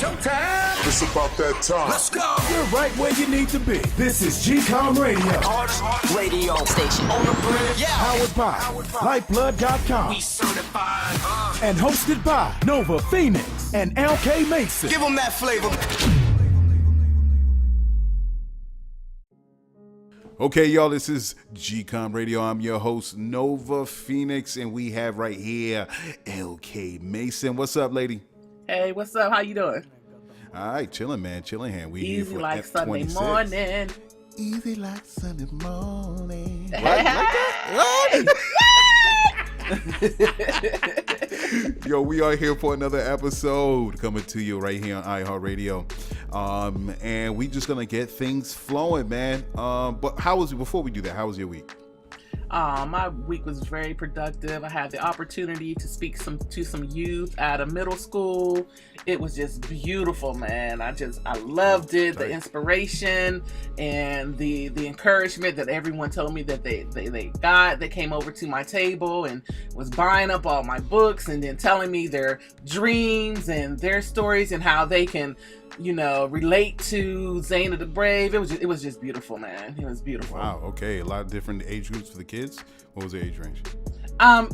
showtime. It's about that time. Let's go. You're right where you need to be. This is GCOM Radio. Hardest radio station on the planet. Yeah. Powered by Lyfeblood.com. We certified. And hosted by Nova Phoenix and LK Mason. Give them that flavor. Okay, y'all, this is GCOM Radio. I'm your host, Nova Phoenix, and we have right here LK Mason. What's up, lady? Hey, what's up? How you doing? All right, chilling, man. Chilling here. We Easy here for like F26. Sunday morning. Easy like Sunday morning. Hey. Yo, we are here for another episode coming to you right here on iHeartRadio. And we just gonna get things flowing, man. But before we do that, how was your week? My week was very productive. I had the opportunity to speak to some youth at a middle school. It was just beautiful, man. I loved it. The inspiration and the encouragement that everyone told me that they got. They came over to my table and was buying up all my books and then telling me their dreams and their stories and how they can, relate to Zayn the Brave. It was just beautiful, man. It was beautiful. Wow. Okay. A lot of different age groups for the kids. What was the age range?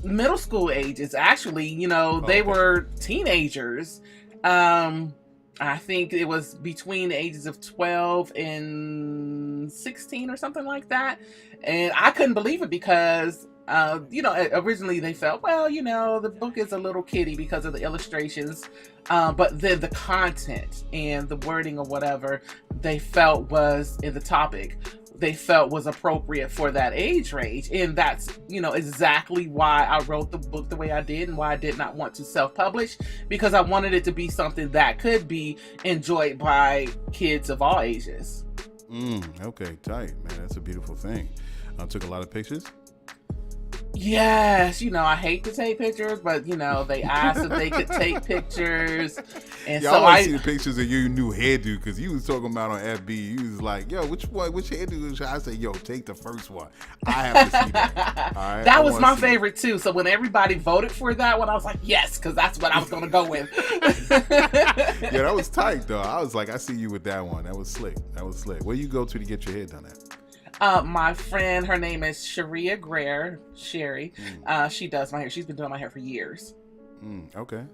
Middle school ages, actually. They were teenagers. I think it was between the ages of 12 and 16 or something like that. And I couldn't believe it because originally they felt, the book is a little kiddie because of the illustrations, but then the content and the wording or whatever they felt was in the topic, they felt was appropriate for that age range. And that's, exactly why I wrote the book the way I did and why I did not want to self-publish, because I wanted it to be something that could be enjoyed by kids of all ages. Okay, tight, man. That's a beautiful thing. I took a lot of pictures. Yes, I hate to take pictures, but they asked if they could take pictures, and so I see the pictures of your new hairdo because you was talking about on FB. You was like, "Yo, which hairdo?" Should I say, "Yo, take the first one." I have to see that. All right, that was my favorite too. So when everybody voted for that one, I was like, "Yes," because that's what I was going to go with. Yeah, that was tight though. I was like, I see you with that one. That was slick. Where you go to get your hair done at? My friend, her name is Sharia Greer, Sherry. She does my hair. She's been doing my hair for years. Okay.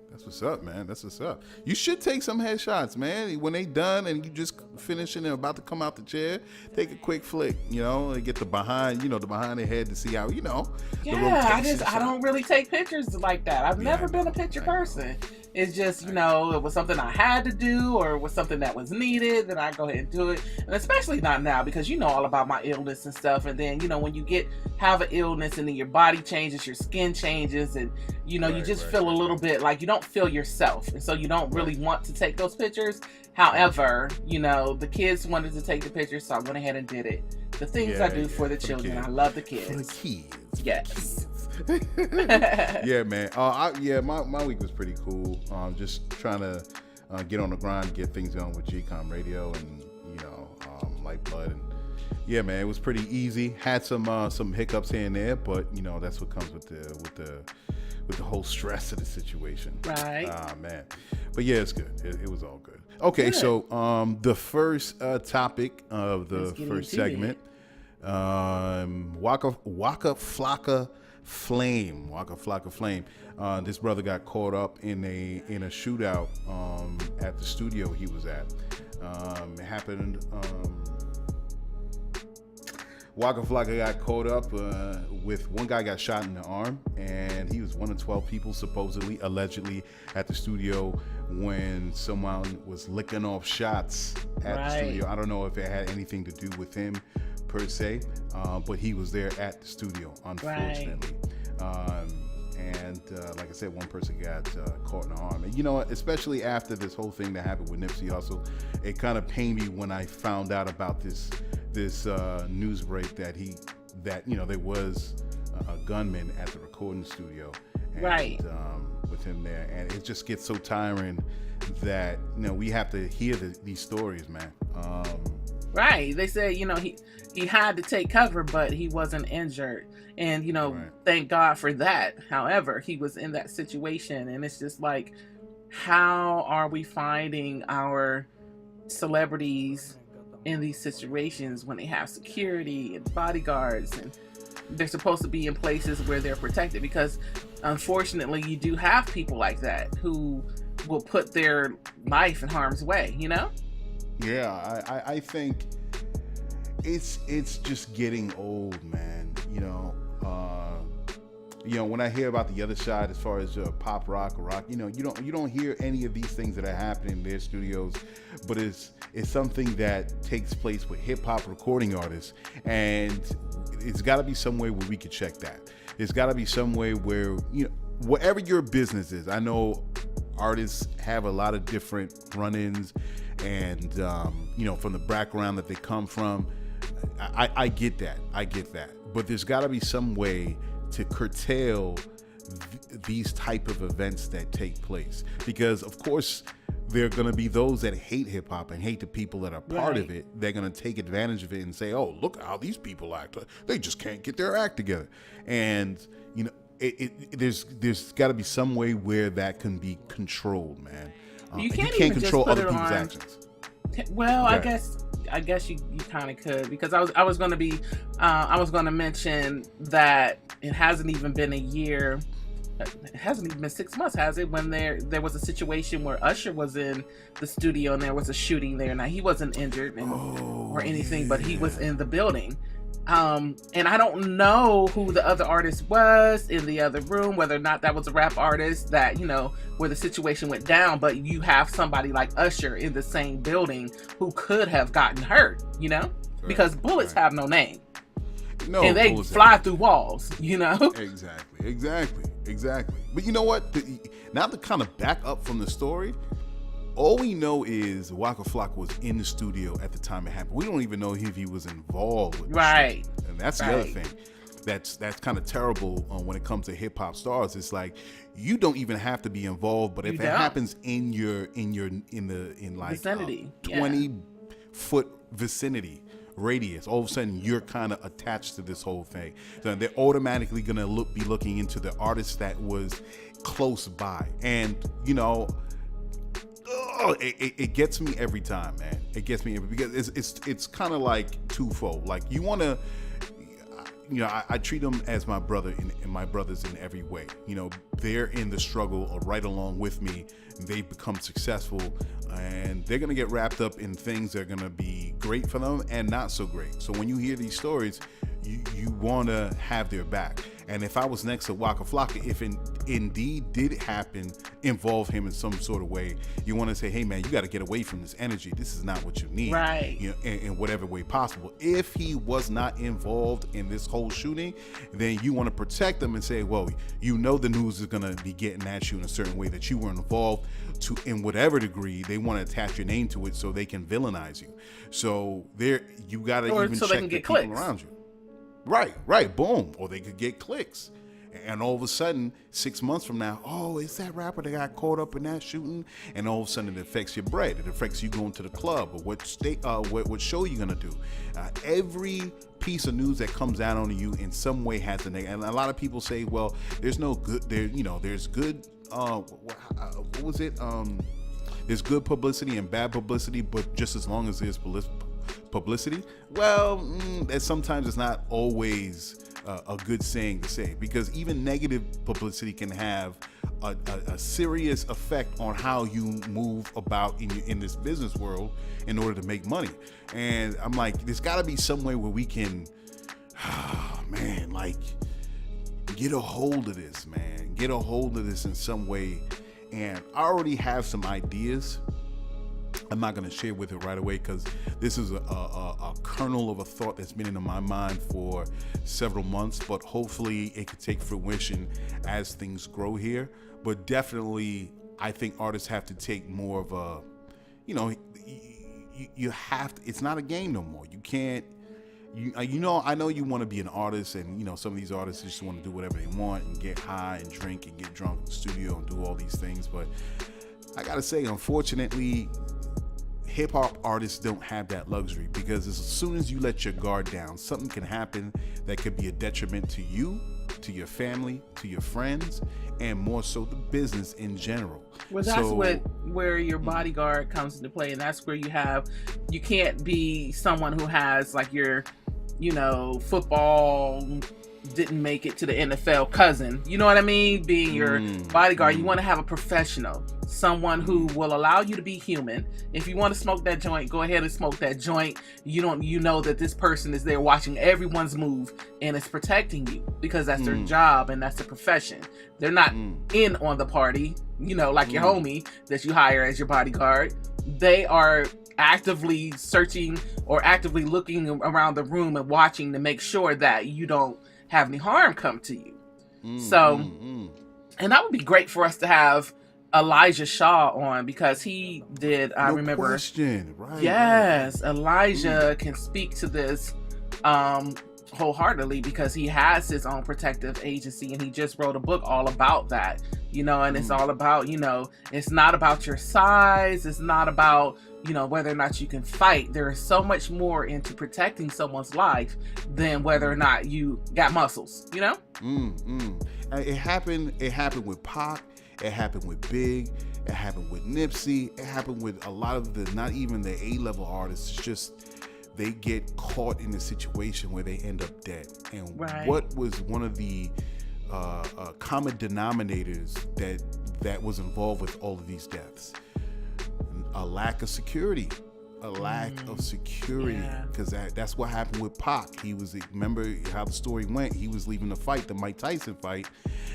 That's what's up, man. That's what's up. You should take some headshots, man. When they done and you just finishing and about to come out the chair, take a quick flick, and get the behind the head to see how, Yeah, I don't really take pictures like that. I've never been a picture person. It's just, it was something I had to do or it was something that was needed, then I go ahead and do it. And especially not now because you know all about my illness and stuff. And then, when you have an illness and then your body changes, your skin changes, and, you just feel a little bit like you don't feel yourself. And so you don't really want to take those pictures. However, the kids wanted to take the pictures, so I went ahead and did it. The things I do for the children. I love the kids. For the kids. Yes. Yeah, man. My week was pretty cool. Just trying to get on the grind, get things going with GCOM Radio and Lyfeblood, and yeah, man, it was pretty easy. Had some hiccups here and there, but that's what comes with the whole stress of the situation. Right. Man. But yeah, it's good. It was all good. Okay, good. So the first topic of the first segment, Waka Flocka Flame. Waka Flocka Flame. This brother got caught up in a shootout at the studio he was at. It happened. Waka Flocka got caught up with one guy got shot in the arm, and he was one of 12 people allegedly at the studio when someone was licking off shots at the studio. I don't know if it had anything to do with him per se, but he was there at the studio, unfortunately. And like I said, one person got caught in the arm. And especially after this whole thing that happened with Nipsey Hussle, it kind of pained me when I found out about this news break that there was a gunman at the recording studio, and, with him there, and it just gets so tiring that we have to hear these stories, man. Right. They said, he had to take cover, but he wasn't injured. And, thank God for that. However, he was in that situation, and it's just like, how are we finding our celebrities in these situations when they have security and bodyguards, and they're supposed to be in places where they're protected? Because unfortunately, you do have people like that who will put their life in harm's way, you know? Yeah, I think it's just getting old, man. When I hear about the other side as far as pop rock, you don't hear any of these things that are happening in their studios, but it's something that takes place with hip hop recording artists, and it's got to be some way where we could check that. It's got to be some way where, whatever your business is. I know artists have a lot of different run-ins, and from the background that they come from. I get that. But there's got to be some way to curtail these type of events that take place, because of course there are going to be those that hate hip hop and hate the people that are part of it. They're going to take advantage of it and say, "Oh, look how these people act. They just can't get their act together." And there's got to be some way where that can be controlled, man. You can't even control just put other it people's on. actions. Well, I guess you kind of could, because I was going to mention that it hasn't even been a year. It hasn't even been 6 months, has it? When there was a situation where Usher was in the studio and there was a shooting there. Now, he wasn't injured or anything, but he was in the building. And I don't know who the other artist was in the other room, whether or not that was a rap artist that, where the situation went down, but you have somebody like Usher in the same building who could have gotten hurt, because bullets have no name. No, and they fly through walls, Exactly. But you know what? Now to kind of back up from the story, all we know is Waka Flocka was in the studio at the time it happened. We don't even know if he was involved with the shooting. And that's the other thing. That's kind of terrible when it comes to hip hop stars. It's like you don't even have to be involved, but if it happens in like vicinity, 20-foot vicinity radius, all of a sudden you're kind of attached to this whole thing. So they're automatically gonna be looking into the artist that was close by, and it gets me every time, man. It gets me because it's kind of like twofold. Like you want to. I treat them as my brother and my brothers in every way. They're in the struggle right along with me. They've become successful, and they're going to get wrapped up in things that are going to be great for them and not so great. So when you hear these stories, you want to have their back. And if I was next to Waka Flocka, if indeed did happen, involve him in some sort of way, you want to say, hey man, you got to get away from this energy. This is not what you need, right? In whatever way possible. If he was not involved in this whole shooting, then you want to protect them and say, well, the news is going to be getting at you in a certain way that you were involved to, in whatever degree. They want to attach your name to it so they can villainize you. So you got to even check the people around you. Right, boom. Or they could get clicks. And all of a sudden, 6 months from now, oh, it's that rapper that got caught up in that shooting. And all of a sudden, it affects your bread. It affects you going to the club or what show you're going to do. Every piece of news that comes out on you in some way has a negative. And a lot of people say, well, there's no good, there's good, what was it? There's good publicity and bad publicity, but just as long as there's publicity, well, that sometimes it's not always a good saying to say, because even negative publicity can have a serious effect on how you move about in this business world in order to make money. And I'm like, there's got to be some way where we can, get a hold of this, man. Get a hold of this in some way. And I already have some ideas. I'm not going to share with it right away because this is a kernel of a thought that's been in my mind for several months, but hopefully it could take fruition as things grow here. But definitely, I think artists have to take more of a, you have to, it's not a game no more. You can't, I know you want to be an artist, and some of these artists just want to do whatever they want and get high and drink and get drunk in the studio and do all these things. But I gotta say, unfortunately, hip hop artists don't have that luxury, because as soon as you let your guard down, something can happen that could be a detriment to you to your family, to your friends, and more so the business in general. Well, that's where your bodyguard comes into play, and that's where you can't be someone who has like your, football didn't make it to the NFL cousin. You know what I mean? Being your bodyguard, you want to have a professional, someone who will allow you to be human. If you want to smoke that joint, go ahead and smoke that joint. You know that this person is there watching everyone's move and is protecting you because that's their job and that's their profession. They're not in on the party, like your homie that you hire as your bodyguard. They are actively searching or actively looking around the room and watching to make sure that you don't have any harm come to you. And that would be great for us to have Elijah Shaw on, because he did, I remember. Question. Right, yes, right. Elijah can speak to this wholeheartedly because he has his own protective agency and he just wrote a book all about that, and it's all about, it's not about your size, it's not about, whether or not you can fight. There is so much more into protecting someone's life than whether or not you got muscles, It happened with Pac, it happened with Big, it happened with Nipsey, it happened with a lot of the, not even the A-level artists, it's just they get caught in a situation where they end up dead. And what was one of the common denominators that was involved with all of these deaths? A lack of security. Because that's what happened with Pac. He was, remember how the story went, he was leaving the fight, the Mike Tyson fight,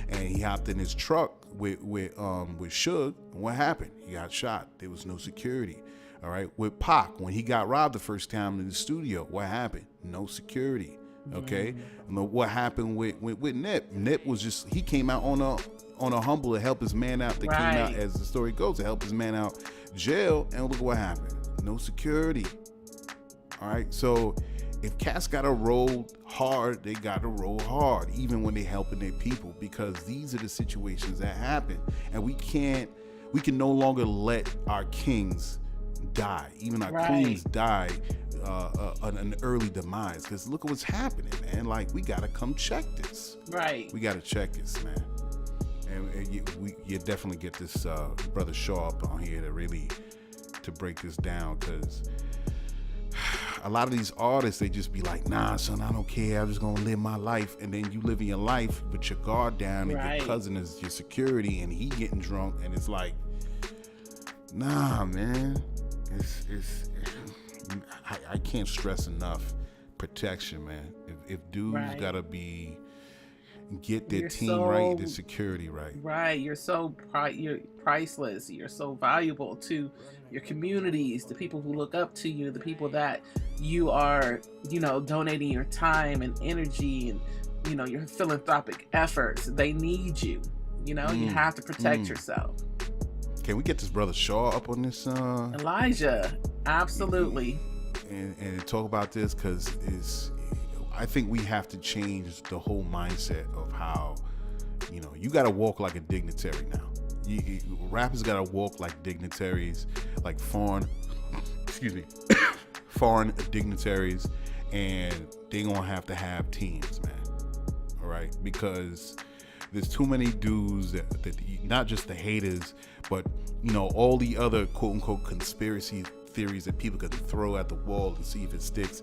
and he hopped in his truck with Suge. What happened? He got shot. There was no security. All right. With Pac, when he got robbed the first time in the studio, what happened? No security. Okay. What happened with Nip? Nip was just, he came out on a humble to help his man out. Came out, as the story goes, to help his man out jail, and look what happened. No security. All right. So if cats gotta roll hard, they gotta roll hard, even when they helping their people, because these are the situations that happen, and we can no longer let our kings die, even our queens die an early demise, because look at what's happening, man. Like, we gotta come check this. We gotta check this, man. And you definitely get this brother Shaw up on here to break this down, because a lot of these artists, they just be like, nah, son, I don't care, I'm just gonna live my life. And then you living your life with your guard down, and your cousin is your security, and he getting drunk, and it's like, nah, man. I can't stress enough protection, man. If dudes gotta get their team right, their security right. You're priceless. You're so valuable to your communities, the people who look up to you, the people that you are, donating your time and energy and, your philanthropic efforts. They need you. You have to protect yourself. Can we get this brother Shaw up on this? Elijah, absolutely. And talk about this, because I think we have to change the whole mindset of how, you got to walk like a dignitary now. Rappers got to walk like dignitaries, like foreign dignitaries, and they gonna have to have teams, man. All right, because there's too many dudes that not just the haters, but all the other quote unquote conspiracy theories that people can throw at the wall and see if it sticks.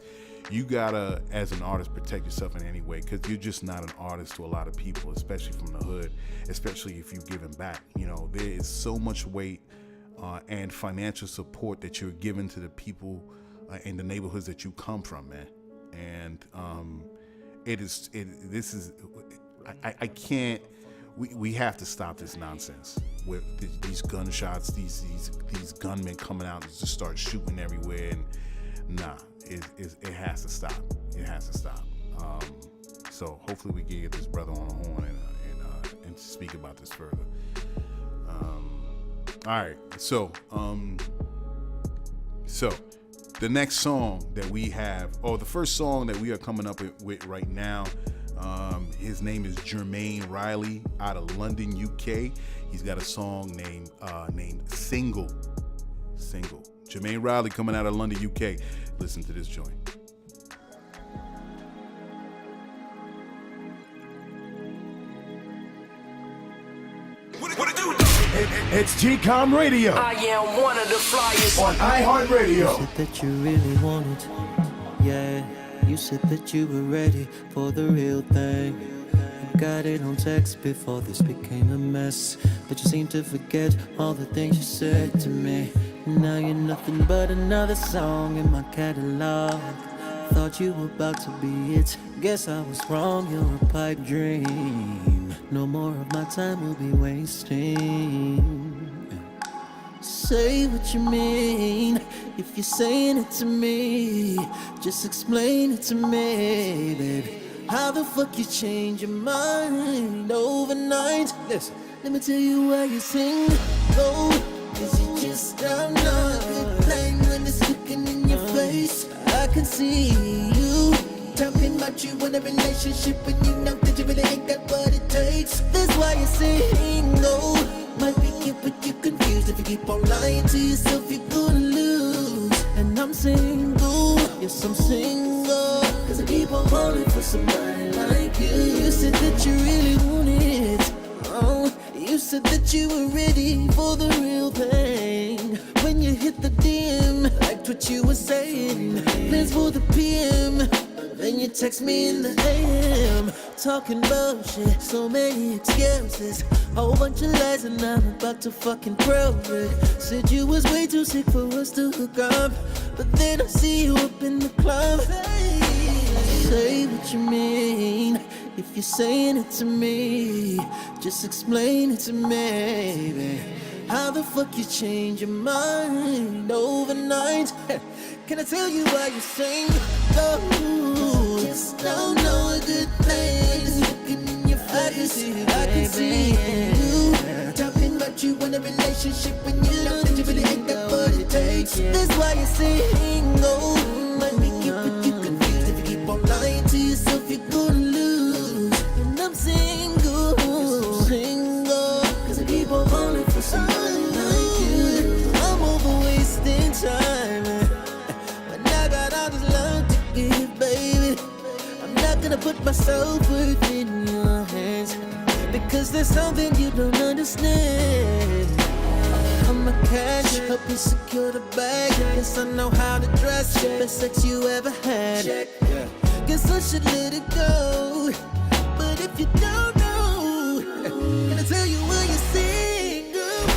You gotta, as an artist, protect yourself in any way, because you're just not an artist to a lot of people, especially from the hood, especially if you're giving back. There is so much weight and financial support that you're giving to the people in the neighborhoods that you come from, man. And I can't. We have to stop this nonsense with these gunshots, these gunmen coming out and just start shooting everywhere. And nah, it has to stop. It has to stop. So hopefully we can get this brother on the horn and speak about this further. All right. So the next song that we have, the first song that we are coming up with right now, his name is Jermaine Riley out of London, UK. He's got a song named Single. Jermaine Riley coming out of London, UK. Listen to this joint. It's GCOM Radio I am one of the flyers. on iHeartRadio. Said that you really wanted, yeah. You said that you were ready for the real thing. You got it on text before this became a mess, but you seem to forget all the things you said to me. Now you're nothing but another song in my catalog. Thought you were about to be it. Guess I was wrong, you're a pipe dream. No more of my time will be wasting. Say what you mean. If you're saying it to me, just explain it to me, baby. How the fuck you change your mind overnight? Listen, let me tell you why you sing. Go, cause you just don't know a good thing when it's looking in your face. I can see you talking about you in a relationship, and you know that you really ain't got what it takes. That's why you sing. Go, might be cute, but you're confused. If you keep on lying to yourself, you're gonna lose. And I'm single, yes, I'm single, cause I keep on falling for somebody like you. You said that you really want it. Oh, you said that you were ready for the real thing. When you hit the DM, liked what you were saying. Plans for the PM, then you text me in the AM, talking bullshit, so many excuses, whole bunch of lies, and I'm about to fucking prove it. Said you was way too sick for us to hook up, but then I see you up in the club. Say what you mean. If you're saying it to me, just explain it to me, baby. How the fuck you change your mind overnight? Can I tell you why you sing? Oh, just don't know a good thing. Looking in your face, I can see you talking about you in a relationship, when you know that you really ain't got what it takes. That's why you sing. Oh, might be cute, but you confused. If you keep on lying to yourself, you're gonna lose. And I'm single, cause I keep on falling for somebody like you. I'm over wasting time. Baby, I'm not gonna put myself within your hands, because there's something you don't understand. I'm a catch, help you secure the bag. Yes, I know how to dress, best sex you ever had. Guess I should let it go, but if you don't know, can I tell you why you're single?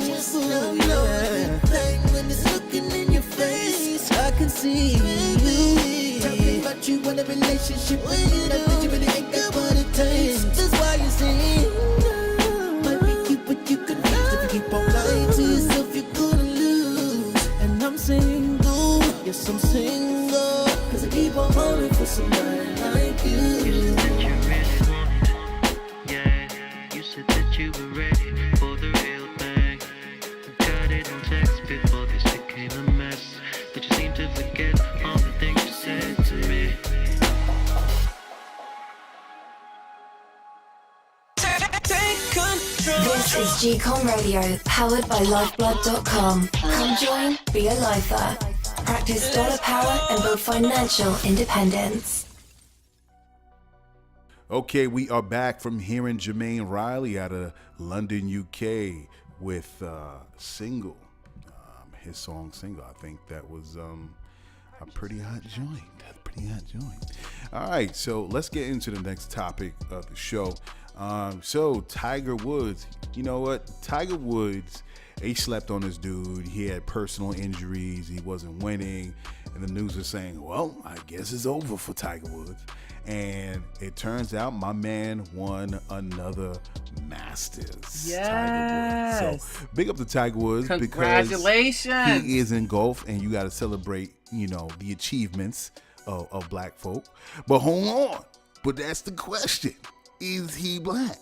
Just don't know everything when it's looking in your face. I can see you talking about you in a relationship, when you know that you really ain't got what it takes. That's why you sing. Might be cute, but you confused. If you keep on lying to yourself, you're gonna lose. And I'm single, yes, I'm single, cause I keep on falling for somebody like you. You said that you really wanted, yeah. You said that you were ready for the real thing. Got it on text before this became a mess, but you seem to forget all the things you said to me. This is GCOM Radio, powered by Lyfeblood.com. Come join, be a lifer. Practice dollar power and build financial independence. Okay, we are back from hearing Jermaine Riley out of London, UK with Single. His song Single. I think that was a pretty hot joint. All right, so let's get into the next topic of the show. So Tiger Woods, you know what? Tiger Woods, he slept on this dude. He had personal injuries. He wasn't winning. And the news was saying, well, I guess it's over for Tiger Woods. And it turns out my man won another Masters. Yes. Tiger Woods. So big up to Tiger Woods. Congratulations. Because he is in golf, and you got to celebrate, you know, the achievements of black folk. But hold on. But that's the question. Is he black?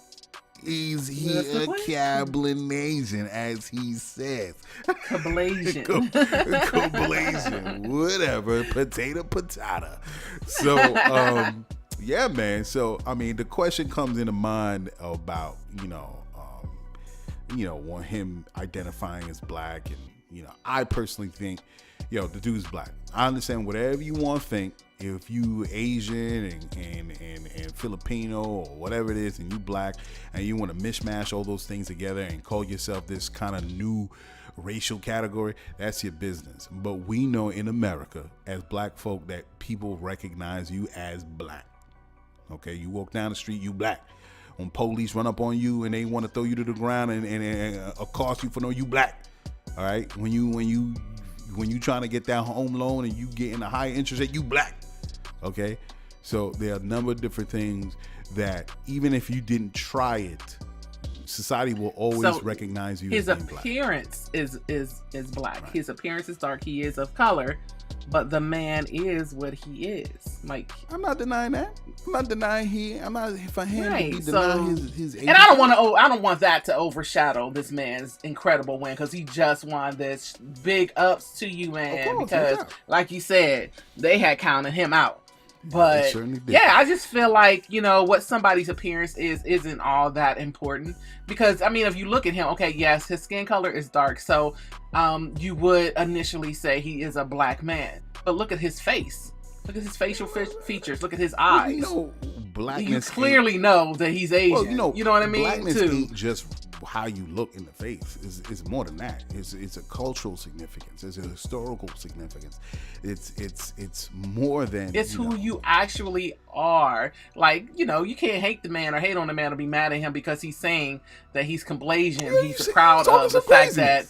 Is he a Cablinasian, as he says? Cablinasian. Cablinasian. Whatever. Potato. So, yeah, man. So, I mean, the question comes into mind about, him identifying as black and I personally think, the dude's black. I understand whatever you want to think. If you Asian and Filipino or whatever it is, and you black, and you want to mishmash all those things together and call yourself this kind of new racial category, that's your business. But we know in America, as black folk, that people recognize you as black. Okay, you walk down the street, you black. When police run up on you and they want to throw you to the ground and accost you for you black. All right, when you trying to get that home loan and you getting a higher interest rate, you black. Okay, so there are a number of different things that even if you didn't try it, society will always recognize you. His as being appearance black. is black. Right. His appearance is dark. He is of color, but the man is what he is. Like, I'm not denying that. I'm not denying I'm not for him right, to be denying his and I don't want that to overshadow this man's incredible win, because he just won this. Big ups to you, man. Of course, because yeah. like you said, they had counted him out. But They certainly did. yeah, I just feel like, what somebody's appearance isn't all that important, because if you look at him, okay, yes, his skin color is dark, so you would initially say he is a black man, but look at his face, look at his facial features, look at his eyes. Blackness. You clearly know that he's Asian. Well, you know what I mean? Blackness too. ain't just how you look in the face. It's more than that. It's a cultural significance. It's a historical significance. It's more than. It's who you actually are. Like, you can't hate the man or hate on the man or be mad at him because he's saying that he's Cablinasian. He's proud of the fact that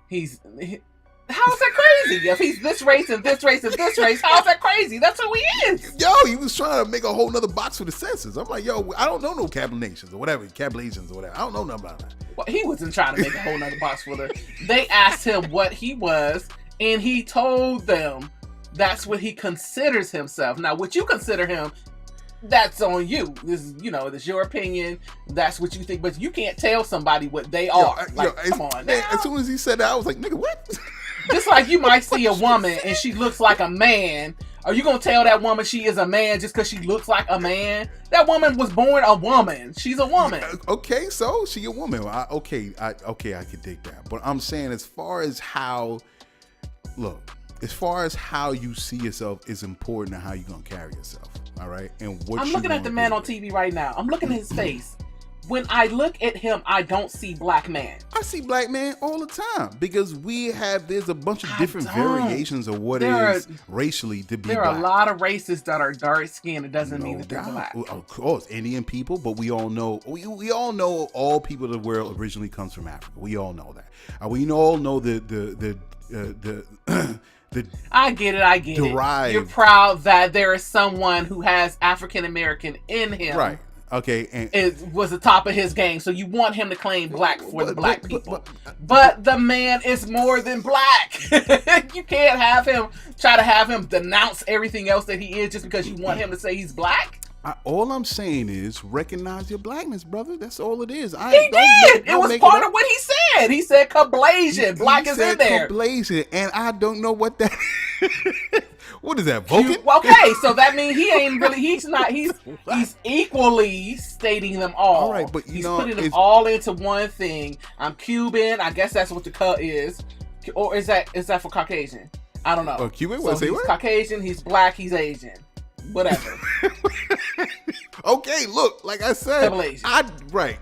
he's. How is that crazy? If he's this race and this race and this race, how is that crazy? That's who he is. Yo, he was trying to make a whole nother box for the census. I'm like, yo, I don't know no Cablinasians or whatever, Cablinasians or whatever. I don't know nothing about that. Well, he wasn't trying to make a whole nother box for them. They asked him what he was, and he told them that's what he considers himself. Now, what you consider him, that's on you. This is, this your opinion. That's what you think, but you can't tell somebody what they are. Come on, man, now. as soon as he said that, I was like, nigga, what? Just like you might see a woman and she looks like a man. Are you going to tell that woman she is a man just because she looks like a man? That woman was born a woman. She's a woman. Okay, so she a woman. I can dig that. But I'm saying as far as how you see yourself is important to how you're going to carry yourself. All right? And what I'm looking at the man on TV right now. I'm looking at his face. When I look at him, I don't see black man. I see black man all the time because there's a bunch of different variations of what is racially to be black. There are a lot of races that are dark skinned. It doesn't mean that they're black. Of course, Indian people, but we all know all people of the world originally comes from Africa. We all know that. We all know the I get it. Derived. You're proud that there is someone who has African American in him. Right. Okay, and it was the top of his game, so you want him to claim black for the black people. But the man is more than black. You can't try to have him denounce everything else that he is just because you want him to say he's black. All I'm saying is recognize your blackness, brother. That's all it is. He did. It was part of what he said. He said Cablinasian. Black is in there. Cablinasian, and I don't know what that. What is that, Vulcan? Okay, so that means he ain't really. He's not. He's equally stating them all. All right, but he's putting them all into one thing. I'm Cuban. I guess that's what the cut is, or is that for Caucasian? I don't know. Cuban? So he's Caucasian. He's black. He's Asian. Whatever. Okay, look, like I said, right.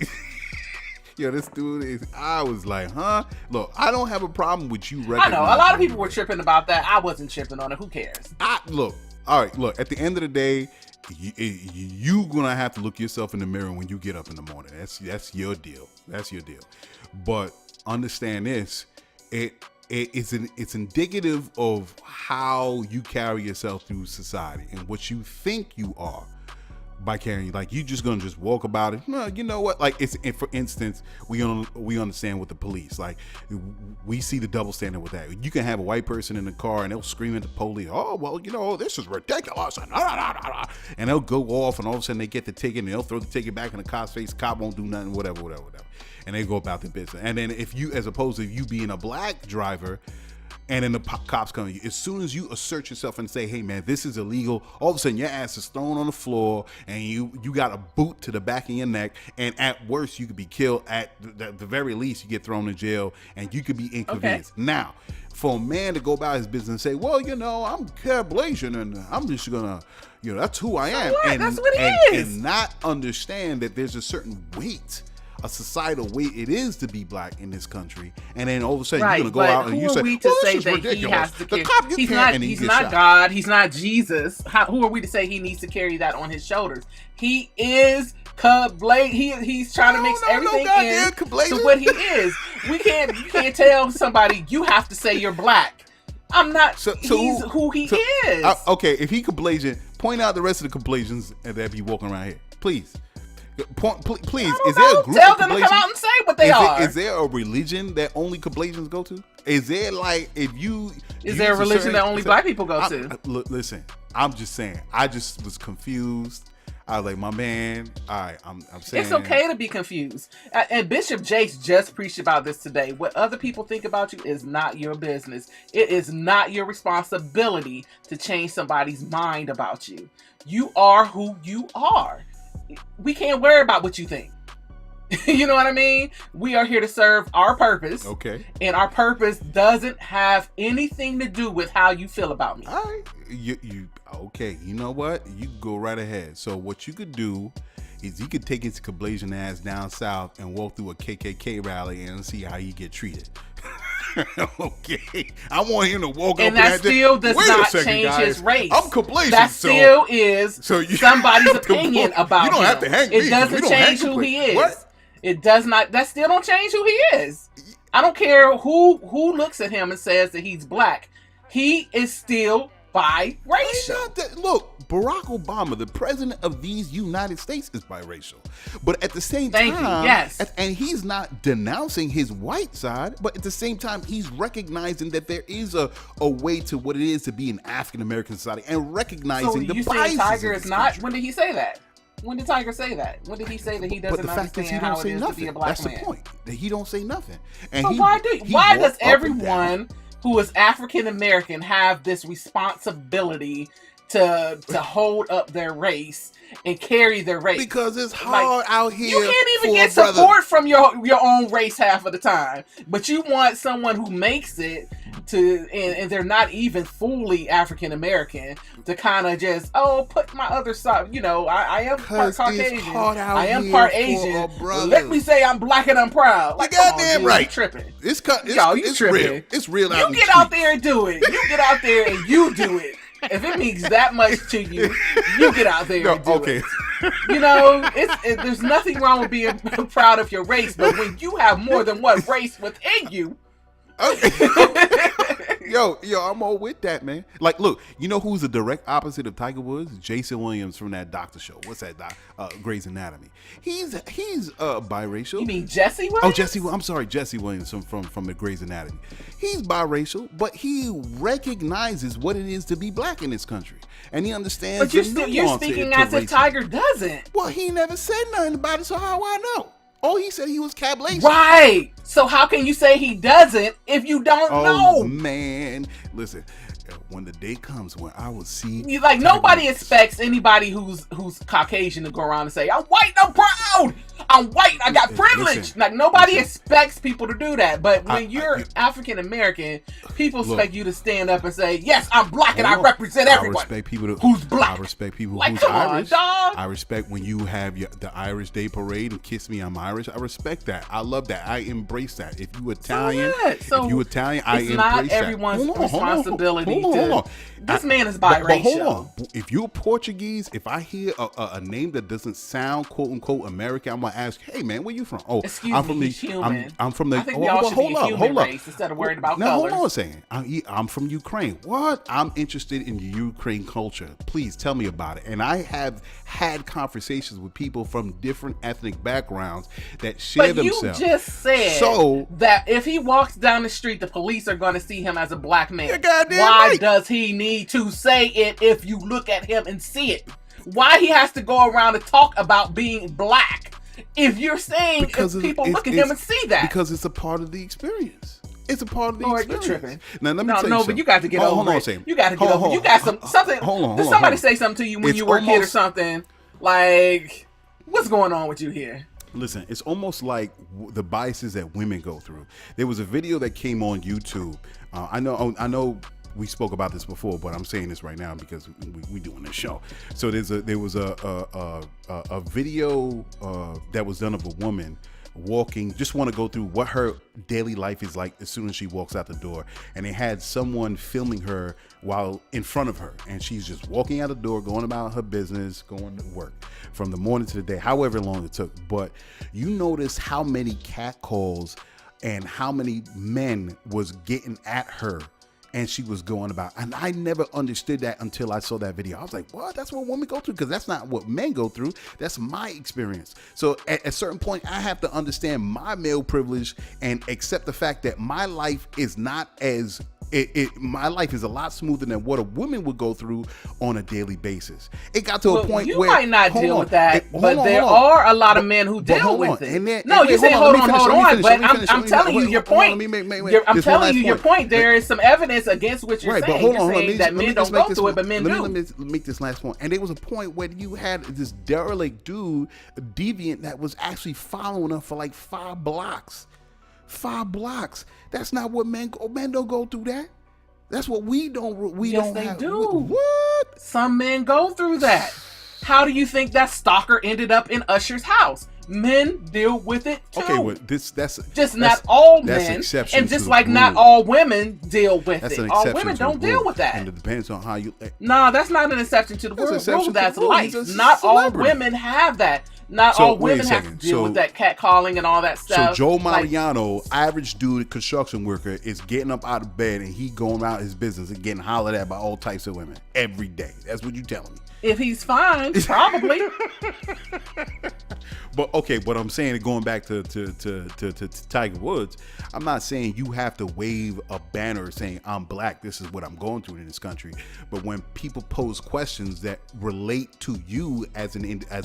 Yo, this dude is. I was like, huh? Look, I don't have a problem with you. I know a lot of people were tripping about that. I wasn't tripping on it. Who cares? Look. All right. Look. At the end of the day, you gonna have to look yourself in the mirror when you get up in the morning. That's your deal. That's your deal. But understand this. It's indicative of how you carry yourself through society and what you think you are by carrying. Like, you just gonna walk about it. No, you know what? Like, for instance, we understand with the police. Like, we see the double standard with that. You can have a white person in the car and they'll scream at the police. Oh, well, this is ridiculous. And they'll go off, and all of a sudden they get the ticket and they'll throw the ticket back in the cop's face. Cop won't do nothing. Whatever. And they go about their business. And then as opposed to you being a black driver, and then the cops come to you. As soon as you assert yourself and say, hey man, this is illegal, all of a sudden your ass is thrown on the floor and you got a boot to the back of your neck, and at worst you could be killed. At the very least you get thrown in jail and you could be inconvenienced. Now, for a man to go about his business and say, well, I'm Cablinasian and I'm just gonna, that's who I am. What? And that's what he is. And not understand that there's a certain weight, a societal weight it is to be black in this country, and then all of a sudden you're gonna go out and you say, "Who are we to say that ridiculous. He has to carry? He's not shot. God. He's not Jesus. Who are we to say he needs to carry that on his shoulders? He is He's trying to mix everything in to what he is. You can't tell somebody you have to say you're black. I'm not. He's who he is. Okay, if he Cablinasian, point out the rest of the Cablinasians that be walking around here, please. Please, is there a group Tell of them to Cablinasians? come out and say what they are. Is there a religion that only Cablinasians go to? Is there Is there a religion that only black people go to? Look, listen, I'm just saying. I just was confused. I was like, my man. All right, I'm saying it's okay to be confused. And Bishop Jakes just preached about this today. What other people think about you is not your business. It is not your responsibility to change somebody's mind about you. You are who you are. We can't worry about what you think. You know what I mean? We are here to serve our purpose. Okay. And our purpose doesn't have anything to do with how you feel about me. All right. Okay. You know what? You can go right ahead. So what you could do is you could take his Cablinasian ass down south and walk through a KKK rally and see how you get treated. Okay, I want him to walk up and that still does not change his race. I'm Cablinasian. That still is somebody's opinion about him. You don't have to hang me. It doesn't change who he is. What? It does not. That still don't change who he is. I don't care who looks at him and says that he's black. He is still biracial. Look, Barack Obama, the president of these United States, is biracial. But at the same time, yes. And he's not denouncing his white side, but at the same time, he's recognizing that there is a way to what it is to be an African American society and recognizing the biases. So you say Tiger is not? When did he say that? When did Tiger say that? When did he say that he doesn't understand how it is to be a black man? That's the point. That he don't say nothing. And so why does everyone who is African American have this responsibility to hold up their race and carry their race? Because it's hard out here. You can't even get support from your own race half of the time. But you want someone who makes it and they're not even fully African American to kind of just put my other side. I am part Caucasian. I am part Asian. Let me say I'm black and I'm proud. Like, goddamn right. You tripping? It's tripping. Real. It's real. You get out there and do it. You get out there and you do it. If it means that much to you, you get out there and do it. There's nothing wrong with being proud of your race, but when you have more than one race within you. Yo, I'm all with that, man. Like, look, you know who's the direct opposite of Tiger Woods? Jason Williams from that doctor show. What's that? Grey's Anatomy. He's biracial. You mean Jesse Williams? Oh, Jesse. I'm sorry, Jesse Williams from the Grey's Anatomy. He's biracial, but he recognizes what it is to be black in this country, and he understands. But you're speaking as if Tiger doesn't. Well, he never said nothing about it, so how I know? Oh, he said he was Cablinasian. Right. So how can you say he doesn't if you don't know? Oh, man. Listen, when the day comes when I will see... nobody expects anybody who's Caucasian to go around and say, I'm white and I'm proud. I'm white. I got privilege. Nobody expects people to do that. But when you're African American, people expect you to stand up and say, yes, I'm black and I represent everyone. I respect people who's black. I respect people who's Irish. On, dog. I respect when you have the Irish Day Parade and kiss me, I'm Irish. I respect that. I love that. I embrace that. If you Italian, I embrace that. It's not everyone's responsibility. Hold on. This man is biracial. But hold on. If you're Portuguese, if I hear a name that doesn't sound quote unquote American, I'm gonna ask, hey man, where you from? Oh, I'm from I'm from the. I think we all should be a human race instead of worried about colors. Hold on a second. I'm from Ukraine. What? I'm interested in the Ukraine culture. Please tell me about it. And I have had conversations with people from different ethnic backgrounds that share themselves. But you just said that if he walks down the street, the police are going to see him as a black man. Why does he need to say it if you look at him and see it? Why he has to go around and talk about being black if you're saying if people look at him and see that? Because it's a part of the experience. It's a part of the Lord, you're experience. tripping. Now, let me tell you something. But you got to get over hold on, it. Sam. You got to get over it. You got something. Did somebody say something to you when you were a kid or something? Like, what's going on with you here? Listen, it's almost like the biases that women go through. There was a video that came on YouTube. I know we spoke about this before, but I'm saying this right now because we doing this show. So there was a video that was done of a woman walking, just want to go through what her daily life is like as soon as she walks out the door, and they had someone filming her while in front of her, and she's just walking out the door, going about her business, going to work from the morning to the day, however long it took. But you notice how many catcalls and how many men was getting at her, and she was going about, and I never understood that until I saw that video. I was like, what? That's what women go through? Because that's not what men go through. That's my experience. So at a certain point, I have to understand my male privilege and accept the fact that my life is not as my life is a lot smoother than what a woman would go through on a daily basis. It got to a point you where might not deal with that, but there are a lot of men who deal with it. No, you say hold on, but I'm telling you your point. I'm telling you your point. There is some evidence against what you're saying. You're saying that men don't go through it, but men do. Let me make this last point. And there was a point where you had this derelict dude, a deviant, that was actually following her for like 5 blocks. 5 blocks. That's not what men don't go through that. That's what we don't. Yes, they do. What? Some men go through that. How do you think that stalker ended up in Usher's house? Men deal with it too. Okay, well, that's not all men, exception, and just like not all women deal with that's it. All women don't deal with that. And it depends on how you. No, that's not an exception to the rule. That's life. Not all women have that. Not all women have to deal with that catcalling and all that stuff. So Joe Mariano, average dude, construction worker, is getting up out of bed and he going about his business and getting hollered at by all types of women every day. That's what you telling me. If he's fine, probably. But I'm saying, going back to Tiger Woods, I'm not saying you have to wave a banner saying I'm black, this is what I'm going through in this country. But when people pose questions that relate to you as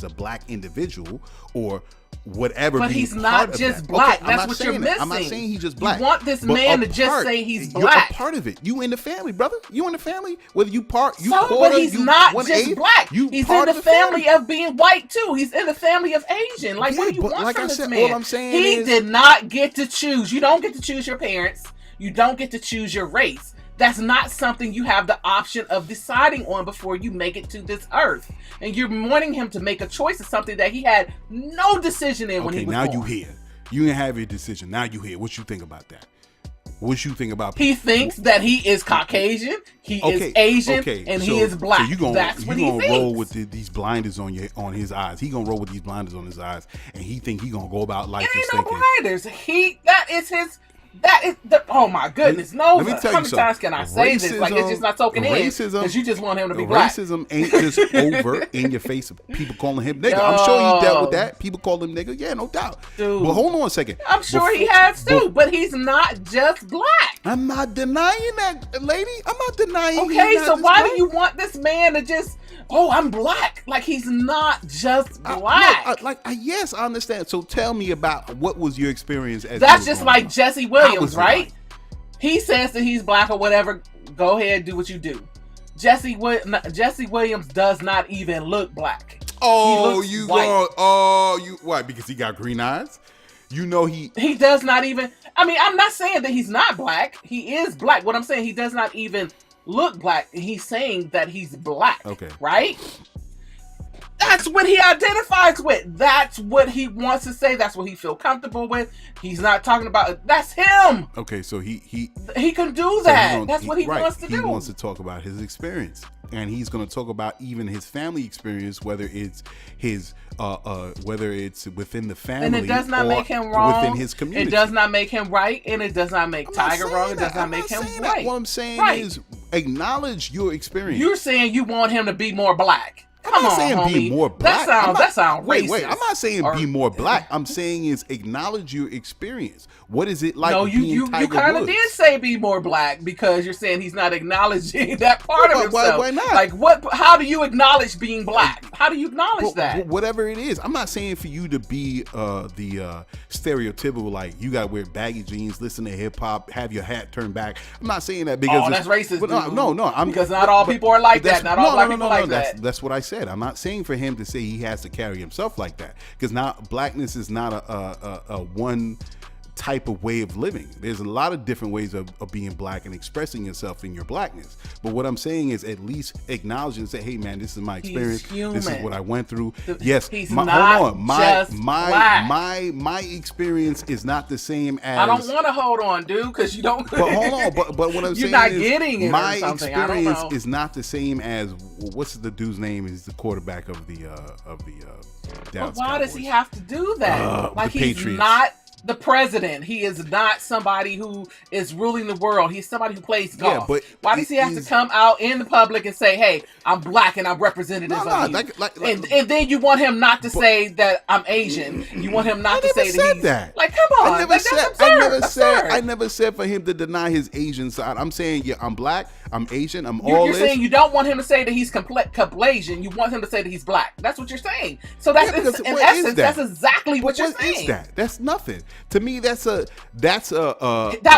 a black individual or whatever, but he's not just black. Okay, that's what you're missing. I'm not saying he's just black. You want this man to just say he's black. You're a part of it. You in the family, brother. You in the family. Whether you part, you so, quarter, but he's you not one just eighth, black. He's in the family of being white too. He's in the family of Asian. Like, what do you want from this man? All I'm saying he did not get to choose. You don't get to choose your parents. You don't get to choose your race. That's not something you have the option of deciding on before you make it to this earth. And you're wanting him to make a choice of something that he had no decision in when he was born. Okay, now you here. You didn't have your decision. Now you here. What you think about that? What you think about? He thinks that he is Caucasian, he is Asian, and he is black. So that's what he thinks. You gonna roll with these blinders on his eyes. He gonna roll with these blinders on his eyes, and he think he gonna go about life just thinking. Blinders. That is the, oh my goodness, no. Let me tell you how many times can I say this? Like, it's just not soaking in because you just want him to be black. Racism ain't just over in your face. People calling him nigga. I'm sure he dealt with that. People call him nigga. Yeah, no doubt. Dude, but hold on a second. I'm sure he has too, but he's not just black. I'm not denying that, lady. I'm not denying. Okay, so why do you want this man to just? Oh, I'm black. Like, he's not just black. Yes, I understand. So tell me about what was your experience as that's just like Jesse Williams, right? He says that he's black or whatever. Go ahead, do what you do. Jesse Williams does not even look black. Oh, why? Because he got green eyes? You know he does not even. I mean, I'm not saying that he's not black. He is black. What I'm saying, he does not even look black. He's saying that he's black. Okay. Right? That's what he identifies with. That's what he wants to say. That's what he feels comfortable with. He's not talking about that's him. Okay, so he can do that. That's what he wants to do. He wants to talk about his experience. And he's going to talk about even his family experience, whether it's his whether it's within the family, and it does not make him wrong within his community. It does not make him right, and it does not make Tiger wrong. It does not make him right. What I'm saying is acknowledge your experience. You're saying you want him to be more black. Come not on, saying homie. be more black. That sounds wait, racist. I'm not saying be more black. I'm saying is acknowledge your experience. What is it like? No, you kind of did say be more black because you're saying he's not acknowledging that part of himself. Why not? Like what? How do you acknowledge being black? How do you acknowledge that? Whatever it is, I'm not saying for you to be the stereotypical like you gotta wear baggy jeans, listen to hip hop, have your hat turned back. I'm not saying that because that's racist. No, because not all people are like that. Not all black people like that. That's what I said. I'm not saying for him to say he has to carry himself like that because blackness is not a one type of way of living. There's a lot of different ways of being black and expressing yourself in your blackness. But what I'm saying is at least acknowledge and say, hey man, this is my experience. This is what I went through. Yes, my experience is not the same as. I don't want to hold on, dude, because you don't. But hold on, but what I'm saying not is getting it my or something. experience is not the same as what's the dude's name? Is the quarterback of the Dallas Why Cowboys. does he have to do that? Like the he's Patriots. not the president. He is not somebody who is ruling the world. He's somebody who plays golf. Yeah, but why does he have to come out in the public and say, "Hey, I'm black and I'm representative of you"? And then you want him not to say that I'm Asian. You want him not to say that he's like, come on, that's absurd. I never said for him to deny his Asian side. I'm saying, yeah, I'm black, I'm Asian, You're saying you don't want him to say that he's Cablinasian. You want him to say that he's black. That's what you're saying. So that's in essence, that's exactly what you're saying. What is that? That's nothing. To me, that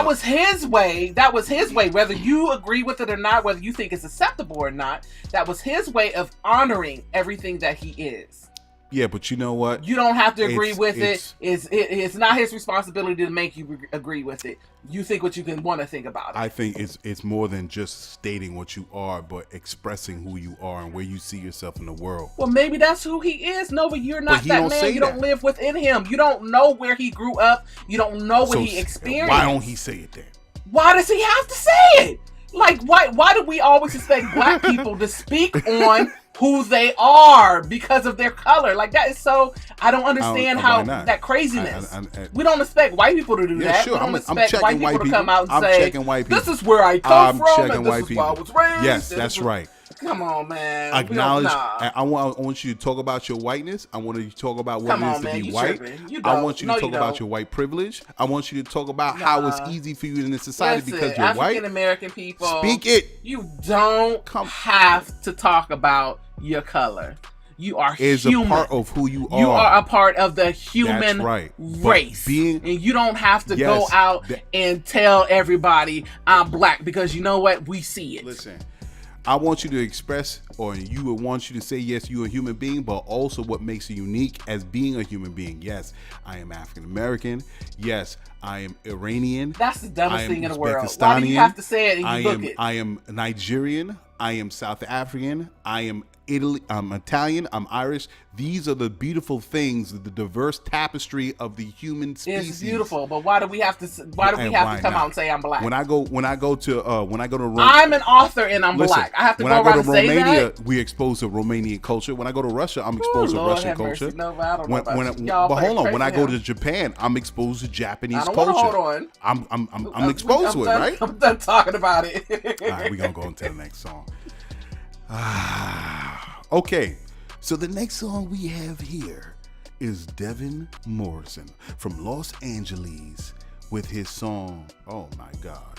was his way. That was his way. Whether you agree with it or not, whether you think it's acceptable or not, that was his way of honoring everything that he is. Yeah, but you know what? You don't have to agree with it. It's not his responsibility to make you agree with it. You think what you can want to think about it. I think it's more than just stating what you are, but expressing who you are and where you see yourself in the world. Well, maybe that's who he is. No, but you're not that man. You don't live within him. You don't know where he grew up. You don't know what he experienced. Why don't he say it then? Why does he have to say it? Like, why do we always expect black people to speak on who they are because of their color? Like, that is so, I don't understand how that craziness. We don't expect white people to do that. Sure. We don't expect white people to come out and say, this is where I I'm come from checking and white this is people. where I was raised. Yes, that's right. Come on, man. Acknowledge. I want you to talk about your whiteness. I want you to talk about what it is to be white. I want you to talk about your white privilege. I want you to talk about how it's easy for you in this society because you're white. African American people. Speak it. You don't have to talk about your color. You are human. A part of who you are. You are a part of the human race. And you don't have to go out and tell everybody I'm black because you know what? We see it. Listen. I want you to express, or you would want you to say, yes, you're a human being, but also what makes you unique as being a human being. Yes, I am African American. Yes, I am Iranian. That's the dumbest thing in the world. Why do you have to say it and you look it? I am Nigerian. I am South African. I am I'm Italian. I'm Irish. These are the beautiful things, the diverse tapestry of the human species. It's beautiful, but why do we have to? Why do we have to come out and say I'm black? When I go to Rome, I'm an author and I'm black. I have to go around and say that. When I go to Romania, we're exposed to Romanian culture. When I go to Russia, I'm exposed to Russian culture. No, I don't know about but hold on, when I go to Japan, I'm exposed to Japanese culture. Hold on. I'm exposed to it, right? I'm done talking about it. All right, we're gonna go into the next song. Okay, so the next song we have here is Devin Morrison from Los Angeles with his song, oh my God.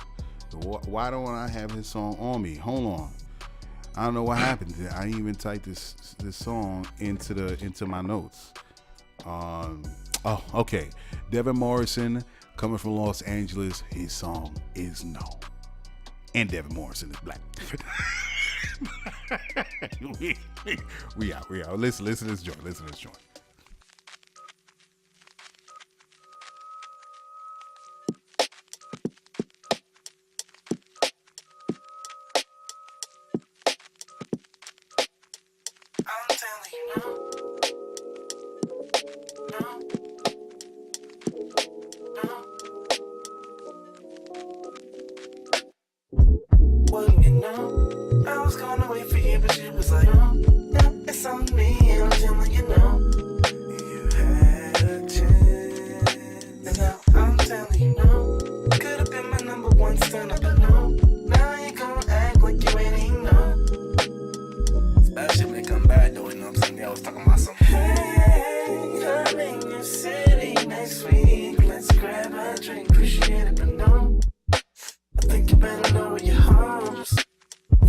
Why don't I have his song on me? Hold on. I don't know what happened. I didn't even type this song into my notes. Okay. Devin Morrison coming from Los Angeles. His song is No. And Devin Morrison is black. we out. Listen to this joint. I'm telling you no. Wouldn't you know? I was gonna wait for you, but you was like, no, it's on me, and I'm telling you no. You had a chance, and now I'm telling you no. Could've been my number one stunner, but no. Now you gonna act like you ain't even know. Especially when it come back to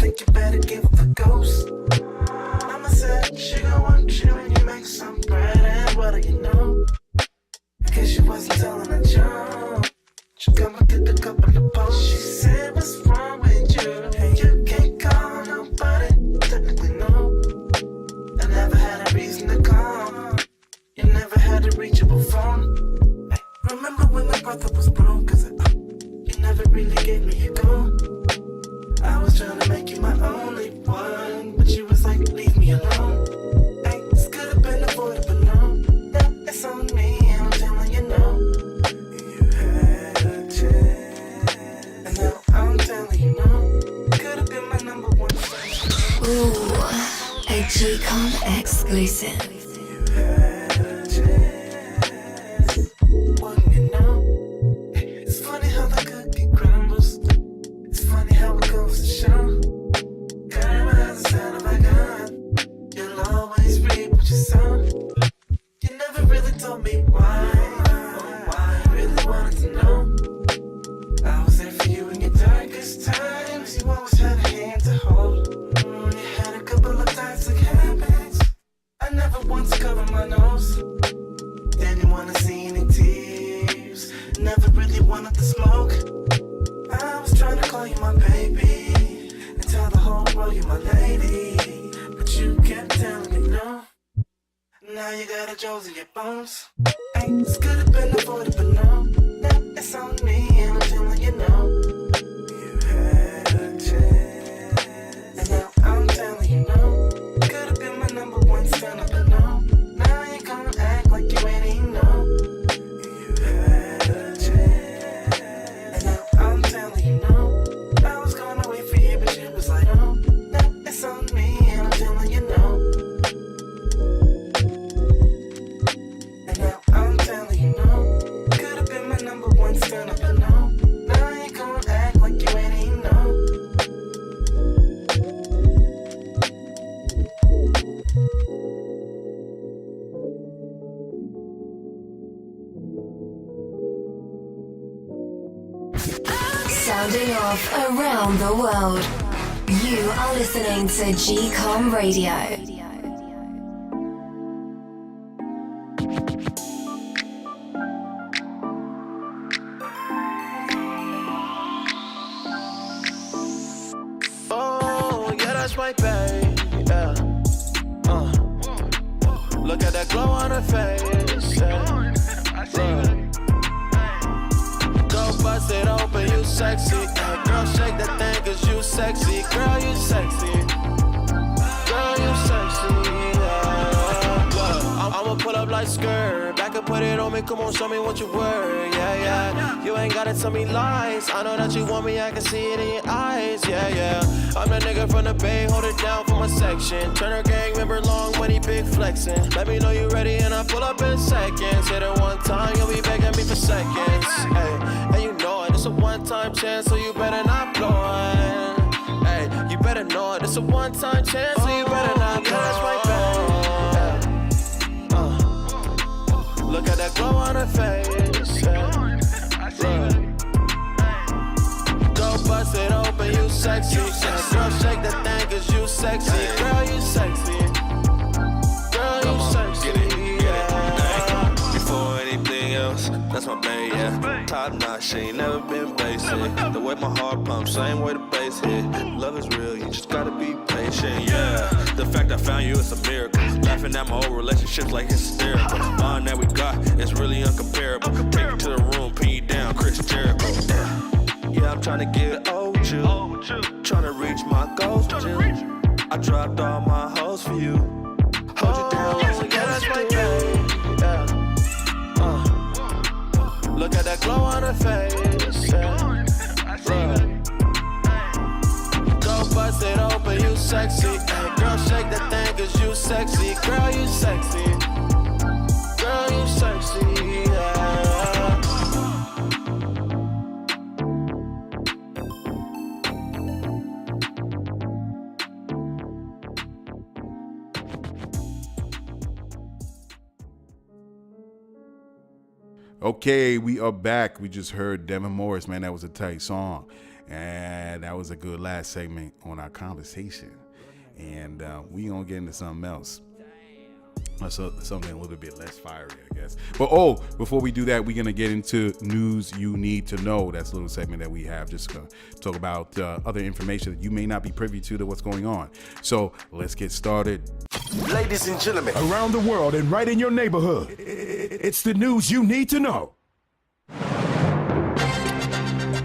think you better give up the ghost. Mama said she gon' want you when you make some bread and butter, you know. I guess she wasn't telling the truth. She come and did a couple of posts. She said, what's wrong with you? And you can't call nobody. Technically, no. I never had a reason to call. You never had a reachable phone. Hey, remember when my brother was broke? Cause you never really gave me a go. I was trying to make you my only one, but you was like, leave me alone. Hey, this could have been avoidable, no. Now it's on me, and I'm telling you no. You had a chance, and now I'm telling you no. Could have been my number one fan. Ooh, a GCOM exclusive. You had a chance, wouldn't you know? It's funny how the cookie crumbles. It's funny how it goes to show. Karma has a sound of a gun. You'll always reap what you sow. You never really told me why. Oh, why I really wanted to know. I was there for you in your darkest times. You always had a hand to hold. You had a couple of toxic habits. I never once covered my nose. Didn't wanna see any tears. Never really wanted to smoke. I was trying to call you my baby and tell the whole world you're my lady, but you kept telling me no. Now you got a Joe's in your bones. Hey, this could have been avoided, but no. Now it's on me, and I'm telling you no. You had a chance, and now I'm telling you no. Could have been my number one stunner, but no. Now you gonna act like you ain't even know. You had a chance, and now I'm telling you no. I was gonna wait for you, but you was like, no. Now it's on me, and I'm telling you no. And now I'm telling you no. Could have been my number one stunner, but no. Now you gonna act like you ain't even know. Sounding off around the world. You are listening to GCOM Radio. Oh, yeah, that's my babe. Yeah. Look at that glow on her face. Yeah. Go bust it open, you sexy. Girl, shake that thing, cause you sexy. Girl, you sexy. Girl, you sexy. Yeah. Look, I'ma pull up like skirt. Back and put it on me, come on, show me what you were. Yeah, yeah. You ain't gotta tell me lies. I know that you want me, I can see it in your eyes. Yeah, yeah. I'm the nigga from the Bay, hold it down for my section. Turner gang member, long money, big flexing. Let me know you ready and I pull up in seconds. Hit it one time, you'll be begging me for seconds. Hey, and you know it, it's a one-time chance, so you better not blow it. Hey, you better know it, it's a one-time chance, so you better not blow it. That's my babe. Look at that glow on her face. Yeah. Go bust it open, you sexy. Girl, shake that thing, cause you sexy. Girl, you sexy. Girl, you sexy. Yeah. Before anything else, that's my babe, yeah. Top notch, she ain't never been basic. The way my heart pumps, same way the bass hit. Love is real, you just gotta be patient, yeah. The fact I found you is a miracle. Laughing at my old relationships like it's hysterical. Bond that we got is really uncomparable. Take you to the room, pin you down, Chris Jericho. Yeah, I'm trying to get old with you. Trying to reach my goals with you. I dropped all my hoes for you. Hold you down like Yeah, that's my babe. Yeah. Look at that glow on her face. Yeah. Go bust it open, you sexy. Hey, girl, shake that thing, cause you sexy. Girl, you sexy. Girl, you sexy. Yeah. Okay, we are back. We just heard Devin Morris, man. That was a tight song. And that was a good last segment on our conversation. And we gonna get into something else. Something a little bit less fiery, I guess. But before we do that, we're gonna get into news you need to know. That's a little segment that we have, just gonna talk about other information that you may not be privy to what's going on. So let's get started. Ladies and gentlemen, Around the world and right in your neighborhood, it's the news you need to know.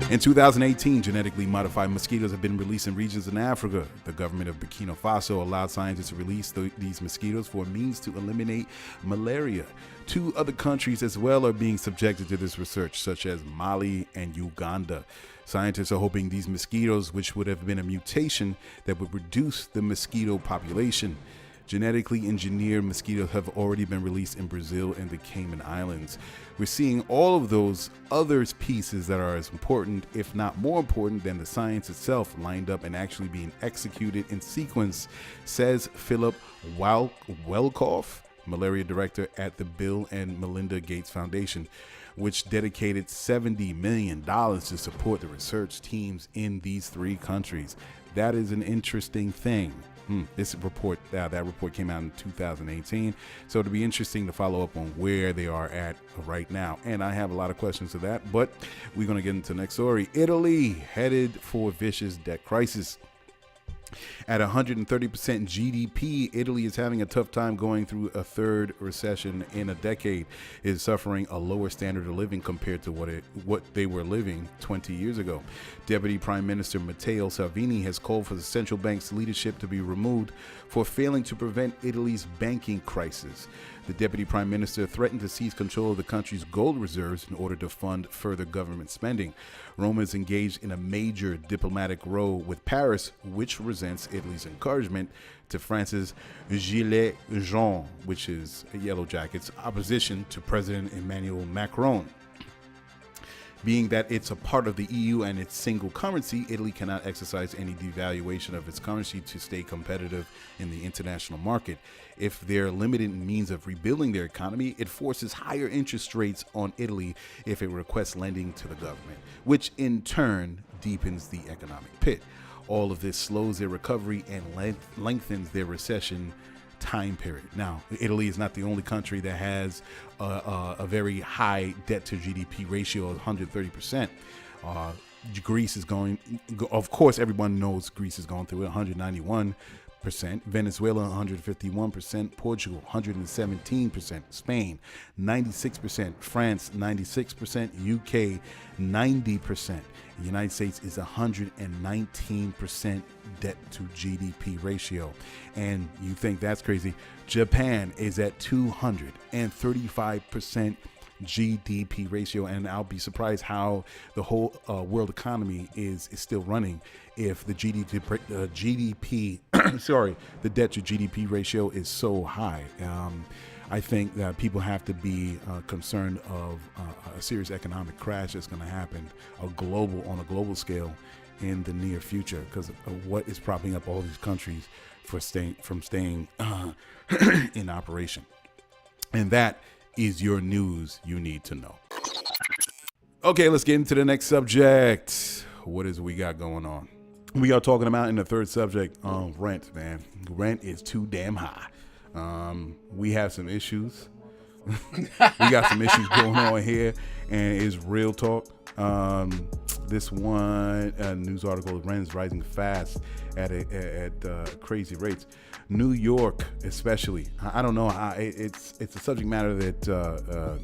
In 2018, genetically modified mosquitoes have been released in regions in Africa. The government of Burkina Faso allowed scientists to release these mosquitoes for a means to eliminate malaria. 2 other countries as well are being subjected to this research, such as Mali and Uganda. Scientists are hoping these mosquitoes, which would have been a mutation that would reduce the mosquito population. Genetically engineered mosquitoes have already been released in Brazil and the Cayman Islands. We're seeing all of those other pieces that are as important, if not more important, than the science itself lined up and actually being executed in sequence, says Philip Welkoff, malaria director at the Bill and Melinda Gates Foundation, which dedicated $70 million to support the research teams in these 3 countries. That is an interesting thing. This report, that report came out in 2018. So it'll be interesting to follow up on where they are at right now. And I have a lot of questions to that, but we're going to get into the next story. Italy headed for vicious debt crisis. At 130% GDP, Italy is having a tough time going through a 3rd recession in a decade. It is suffering a lower standard of living compared to what they were living 20 years ago. Deputy Prime Minister Matteo Salvini has called for the central bank's leadership to be removed for failing to prevent Italy's banking crisis. The Deputy Prime Minister threatened to seize control of the country's gold reserves in order to fund further government spending. Rome is engaged in a major diplomatic row with Paris, which resents Italy's encouragement to France's Gilets jaunes, which is Yellow Jackets, opposition to President Emmanuel Macron. Being that it's a part of the EU and its single currency, Italy cannot exercise any devaluation of its currency to stay competitive in the international market. If they're limited in means of rebuilding their economy, it forces higher interest rates on Italy if it requests lending to the government, which in turn deepens the economic pit. All of this slows their recovery and lengthens their recession time period. Now, Italy is not the only country that has a very high debt to GDP ratio of 130%. Greece is going, of course, everyone knows Greece is going through it, 191%. Venezuela, 151%. Portugal, 117%. Spain, 96%. France, 96%. UK, 90%. The United States is 119% debt to GDP ratio. And you think that's crazy. Japan is at 235% GDP ratio, and I'll be surprised how the whole world economy is still running if the GDP the debt to GDP ratio is so high. I think that people have to be concerned of a serious economic crash that's going to happen on a global scale in the near future because of what is propping up all these countries from staying in operation. And that is your news you need to know. Okay, let's get into the next subject. What is we got going on? We are talking about in the 3rd subject, rent, man. Rent is too damn high. We have some issues. We got some issues going on here, and it's real talk. This one news article, rent is rising fast at crazy rates. New York, especially. I don't know. It's a subject matter that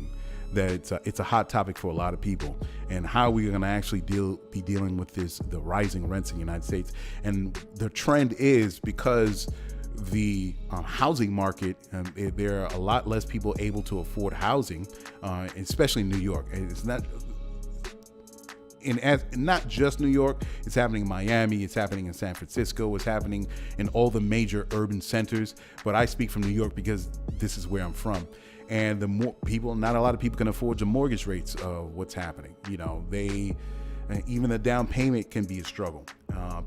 it's a hot topic for a lot of people, and how we're going to actually be dealing with the rising rents in the United States. And the trend is because the housing market, there are a lot less people able to afford housing, especially in New York. It's not just New York. It's happening in Miami. It's happening in San Francisco. It's happening in all the major urban centers. But I speak from New York because this is where I'm from. And the more people, not a lot of people can afford the mortgage rates of what's happening. You know, even the down payment can be a struggle.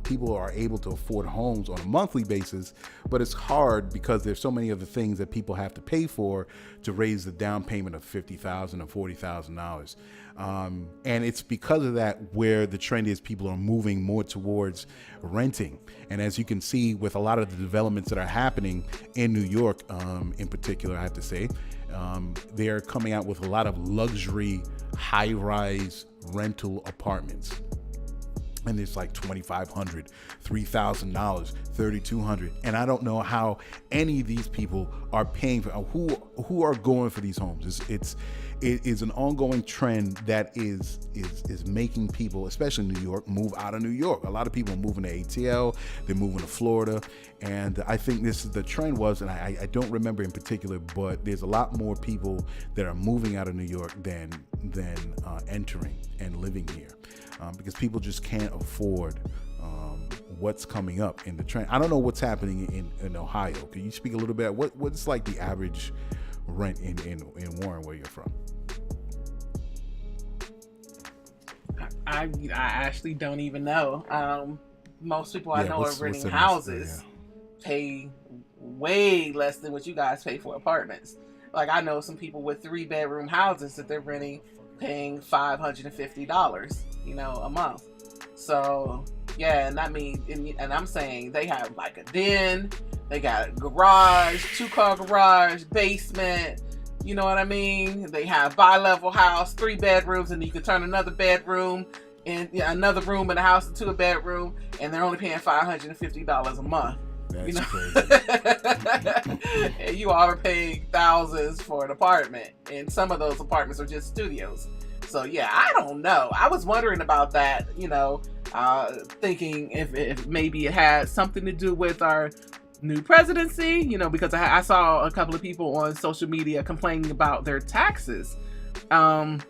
People are able to afford homes on a monthly basis, but it's hard because there's so many other things that people have to pay for to raise the down payment of $50,000 or $40,000. And it's because of that where the trend is people are moving more towards renting. And as you can see with a lot of the developments that are happening in New York, in particular, I have to say, they're coming out with a lot of luxury high-rise rental apartments. And it's like $2,500, $3,000, $3,200, and I don't know how any of these people are paying for who are going for these homes. It is an ongoing trend that is making people, especially in New York, move out of New York. A lot of people are moving to ATL, they're moving to Florida, and I think this is the trend was, and I don't remember in particular, but there's a lot more people that are moving out of New York than entering and living here. Because people just can't afford what's coming up in the trend. I don't know what's happening in Ohio. Can you speak a little bit? What's like the average rent in Warren, where you're from? I actually don't even know. Most people I know are renting houses pay way less than what you guys pay for apartments. Like I know some people with 3-bedroom houses that they're renting paying $550, a month. So yeah, and I mean, and I'm saying they have like a den, they got a garage, 2-car garage, basement. You know what I mean? They have bi-level house, 3 bedrooms, and you can turn another bedroom in another room in the house into a bedroom, and they're only paying $550 a month. That's crazy. And you all are paying thousands for an apartment, and some of those apartments are just studios. So yeah, I don't know. I was wondering about that, thinking if maybe it had something to do with our new presidency, because I saw a couple of people on social media complaining about their taxes, and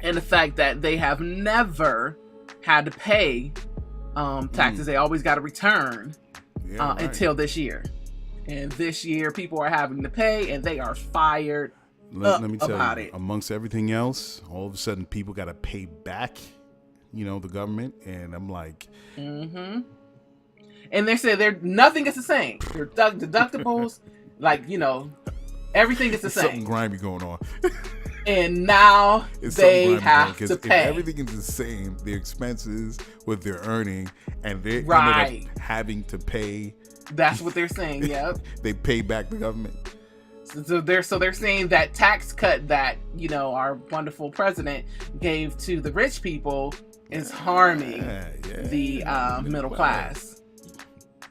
the fact that they have never had to pay taxes. They always got a return. Right. Until this year. And this year, people are having to pay, and they are fired Let me tell you, amongst everything else, all of a sudden, people got to pay back, the government. And I'm like... Mm-hmm. And they said nothing is the same. Their deductibles, everything is the same. Something grimy going on. And now they have to pay. If everything is the same, their expenses, what they're earning, and they ended up having to pay. That's what they're saying. Yep. They pay back the government. So they're saying that tax cut that our wonderful president gave to the rich people is harming the middle class.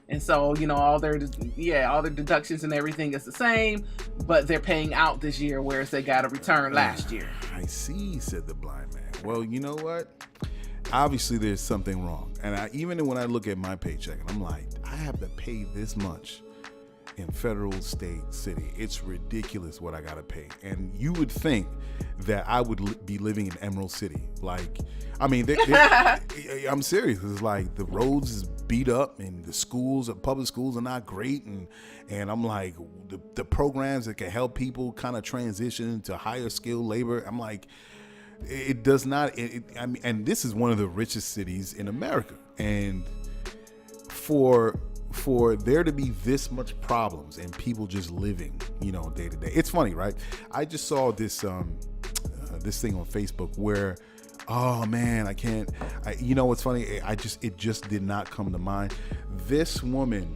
And so, all their deductions and everything is the same, but they're paying out this year, whereas they got a return last year. I see, said the blind man. Well, you know what? Obviously, there's something wrong. And even when I look at my paycheck, and I'm like, I have to pay this much in federal, state, city. It's ridiculous what I got to pay. And you would think that I would be living in Emerald City. I'm serious. It's like the roads is beat up and the public schools are not great. And I'm like, the programs that can help people kind of transition to higher skilled labor. I'm like, it does not. And this is one of the richest cities in America. And for there to be this much problems and people just living, day to day. It's funny, right? I just saw this this thing on Facebook where, oh man, what's funny? It just did not come to mind. This woman,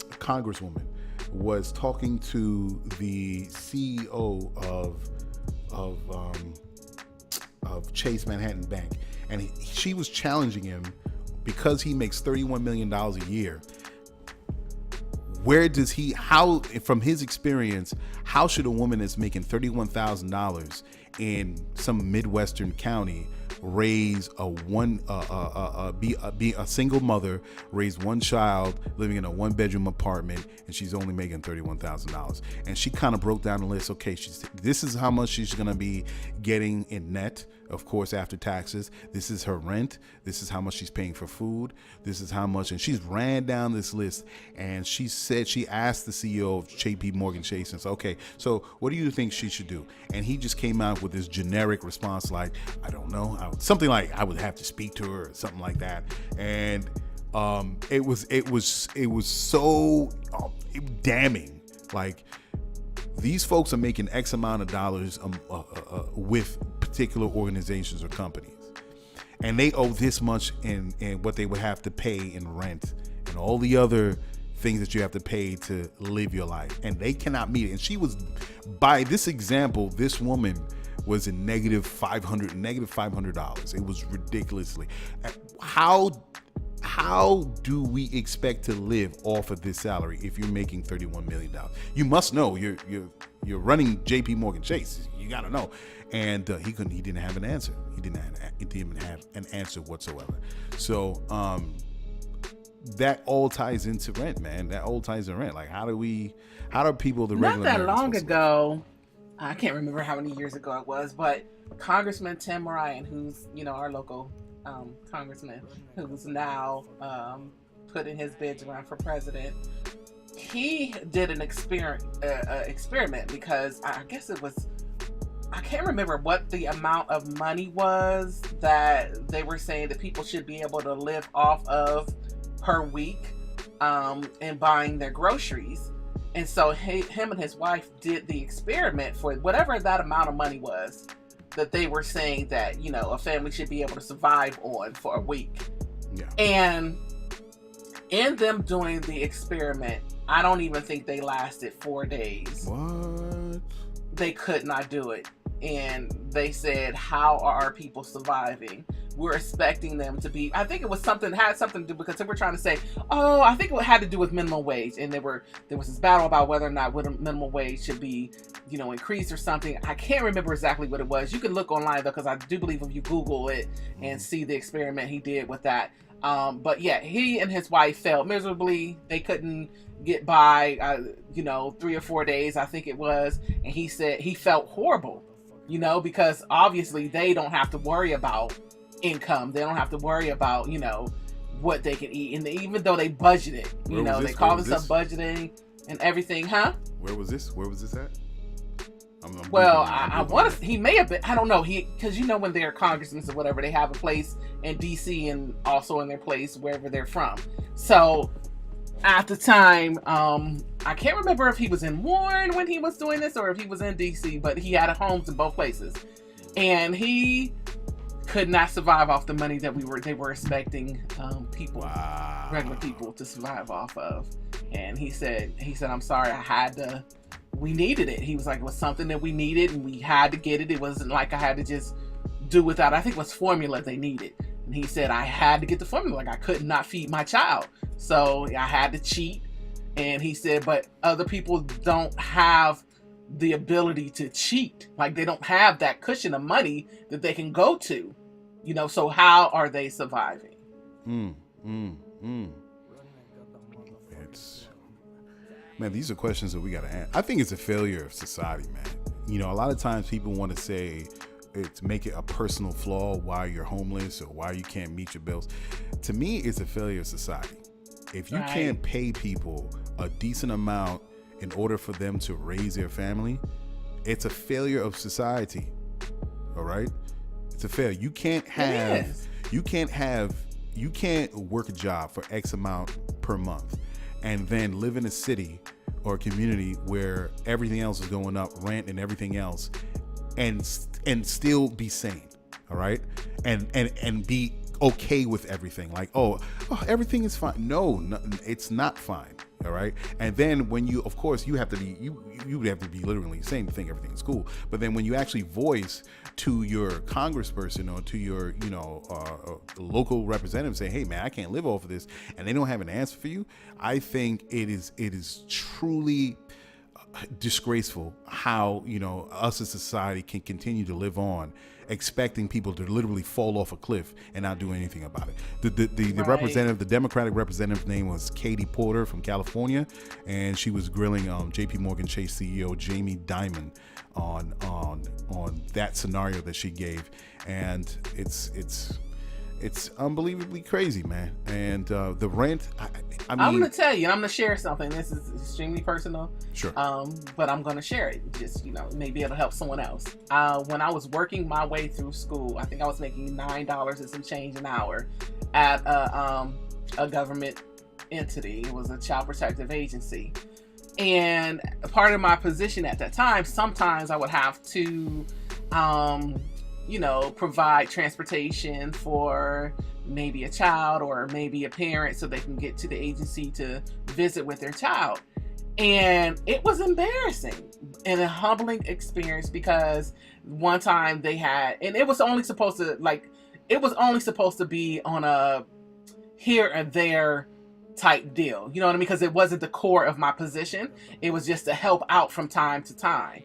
congresswoman, was talking to the CEO of Chase Manhattan Bank, and she was challenging him because he makes $31 million a year. Where does how, from his experience, how should a woman that's making $31,000 in some Midwestern county raise be a single mother, raise one child, living in a 1-bedroom apartment, and she's only making $31,000? And she kind of broke down the list. Okay, this is how much she's going to be getting in net, of course, after taxes. This is her rent. This is how much she's paying for food. This is how much, and she's ran down this list. And she said, she asked the CEO of JP Morgan Chase and said, okay, so what do you think she should do? And he just came out with this generic response like, I don't know, something like I would have to speak to her or something like that. And it was so damning. Like, these folks are making X amount of dollars with particular organizations or companies, and they owe this much in what they would have to pay in rent and all the other things that you have to pay to live your life, and they cannot meet it. And she was, by this example, this woman was in negative $500. It was ridiculously. How do we expect to live off of this salary if you're making $31 million? You must know you're running JP Chase. You got to know. And he didn't have an answer. He didn't even have an answer whatsoever. So that all ties into rent, man. That all ties into rent. Like, how do people, the regular not that Americans long ago, I can't remember how many years ago it was, but Congressman Tim Ryan, who's, our local congressman, who's now put in his bid to run for president, he did an experiment because I guess it was, I can't remember what the amount of money was that they were saying that people should be able to live off of per week in buying their groceries. And so him and his wife did the experiment for whatever that amount of money was that they were saying that, a family should be able to survive on for a week. Yeah. And in them doing the experiment, I don't even think they lasted 4 days. What? They could not do it. And they said, how are our people surviving? We're expecting them to be, I think it was had something to do, because they were trying to say, I think it had to do with minimum wage. And there was this battle about whether or not minimum wage should be, increased or something. I can't remember exactly what it was. You can look online though, because I do believe if you Google it and see the experiment he did with that. But yeah, he and his wife failed miserably. They couldn't get by, 3 or 4 days, I think it was. And he said he felt horrible, because obviously they don't have to worry about income. They don't have to worry about, what they can eat. And even though they budgeted, they call this up budgeting and everything, huh? Where was this at? I want to, he may have been, I don't know, because when they're congressmen or whatever, they have a place in DC and also in their place wherever they're from. So at the time, I can't remember if he was in Warren when he was doing this or if he was in DC, but he had homes in both places, and he could not survive off the money that they were expecting regular people to survive off of. And he said, I'm sorry, we needed it. He was like, it was something that we needed and we had to get it. It wasn't like I had to just do without. I think it was formula they needed. And he said, I had to get the formula. Like, I could not feed my child. So I had to cheat. And he said, but other people don't have the ability to cheat. Like, they don't have that cushion of money that they can go to, so how are they surviving? Man, these are questions that we got to answer. I think it's a failure of society, man. A lot of times people want to say to make it a personal flaw why you're homeless or why you can't meet your bills. To me, it's a failure of society. If you can't pay people a decent amount in order for them to raise their family, it's a failure of society. All right? It's a failure. You can't work a job for X amount per month and then live in a city or a community where everything else is going up, rent and everything else, and still be sane, all right? And be okay with everything. Like, everything is fine. No, it's not fine, all right? And then when you, of course, you have to be, you would have to be literally saying to think everything is cool. But then when you actually voice to your congressperson or to your, local representative, say, hey man, I can't live off of this, and they don't have an answer for you, I think it is truly disgraceful how, us as society can continue to live on expecting people to literally fall off a cliff and not do anything about it. The representative, the Democratic representative's name was Katie Porter from California, and she was grilling JP Chase CEO Jamie Dimon on that scenario that she gave, and it's unbelievably crazy, man. And the rent, I'm going to tell you, and I'm going to share something. This is extremely personal. Sure. But I'm going to share it. Just, maybe it'll help someone else. When I was working my way through school, I think I was making $9 and some change an hour at a government entity. It was a child protective agency. And part of my position at that time, sometimes I would have to provide transportation for maybe a child or maybe a parent so they can get to the agency to visit with their child. And it was embarrassing and a humbling experience because one time they had, and it was only supposed to be on a here and there type deal. You know what I mean? Because it wasn't the core of my position. It was just to help out from time to time.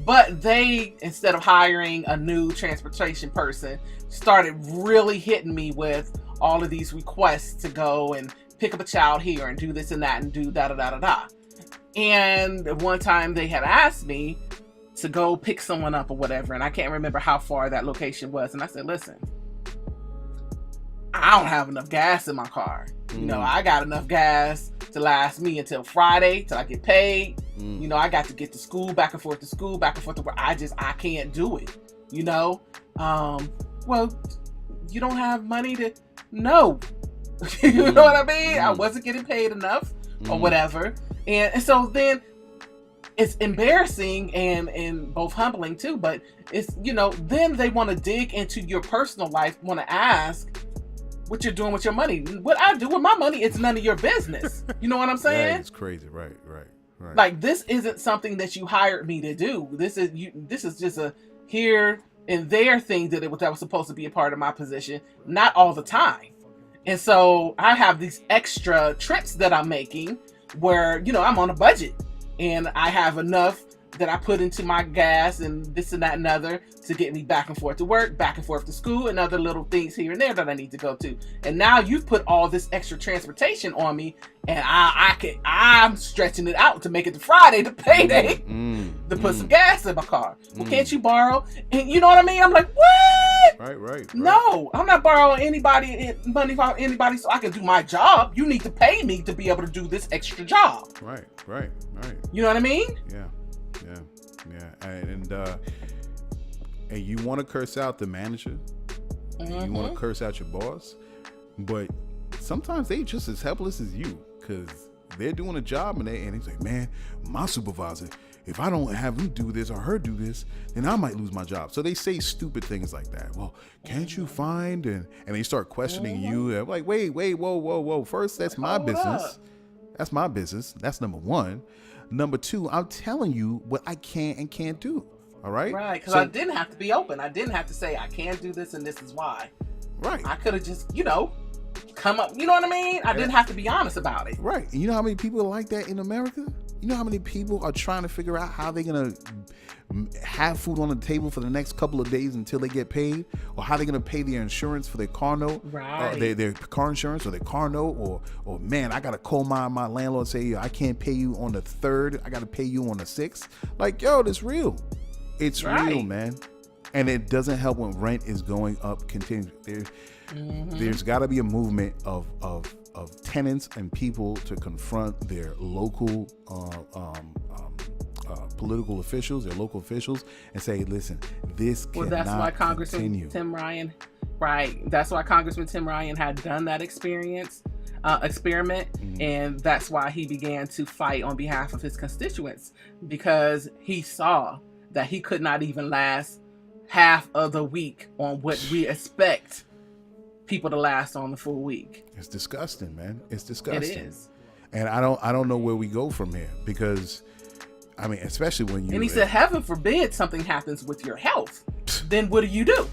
But they, instead of hiring a new transportation person, started really hitting me with all of these requests to go and pick up a child here and do this and that and do da-da-da-da-da. And one time they had asked me to go pick someone up or whatever, and I can't remember how far that location was. And I said, listen, I don't have enough gas in my car. I got enough gas to last me until Friday, till I get paid. I got to get to school, back and forth to school, back and forth to work. I can't do it. Well, you don't have money to, no. You know what I mean? I wasn't getting paid enough or whatever. And so then it's embarrassing and both humbling too, but it's, then they want to dig into your personal life, want to ask what you're doing with your money. What I do with my money, it's none of your business. You know what I'm saying? Yeah, it's crazy. Right. Like, this isn't something that you hired me to do. This is just a here and there thing that was supposed to be a part of my position, not all the time. And so I have these extra trips that I'm making where, I'm on a budget and I have enough that I put into my gas and this and that and other to get me back and forth to work, back and forth to school, and other little things here and there that I need to go to. And now you've put all this extra transportation on me, and I'm stretching it out to make it to Friday, to payday, to put some gas in my car. Well, can't you borrow? And you know what I mean? I'm like, what? Right. No, I'm not borrowing money from anybody so I can do my job. You need to pay me to be able to do this extra job. Right. You know what I mean? Yeah. And you want to curse out the manager, you want to curse out your boss, but sometimes they just as helpless as you, because they're doing a job and he's like, man, my supervisor, if I don't have him do this or her do this, then I might lose my job. So they say stupid things like that. Well, can't you find, and they start questioning you. I'm like, wait, whoa. First, that's my business. That's my business. That's number one. Number two, I'm telling you what I can and can't do. All right? Right, because I didn't have to be open. I didn't have to say, I can't do this and this is why. Right. I could have just, come up. You know what I mean? I didn't have to be honest about it. Right. And you know how many people are like that in America? You know how many people are trying to figure out how they're going to have food on the table for the next couple of days until they get paid, or how they're going to pay their insurance for their car note, their car insurance or their car note, or man, I got to call my landlord and say, I can't pay you on the 3rd. I got to pay you on the 6th. Like, yo, that's real. It's real, man. And it doesn't help when rent is going up continuously. There's got to be a movement of tenants and people to confront their local political officials, their local officials, and say, listen, this cannot that's why Congressman continue. Tim Ryan, that's why Congressman Tim Ryan had done that experiment, and that's why he began to fight on behalf of his constituents, because he saw that he could not even last half of the week on what we expect people to last on the full week. It's disgusting, man. It's disgusting. It is. And I don't know where we go from here, because I mean, especially when you. And he said, heaven forbid something happens with your health. Then what do you do?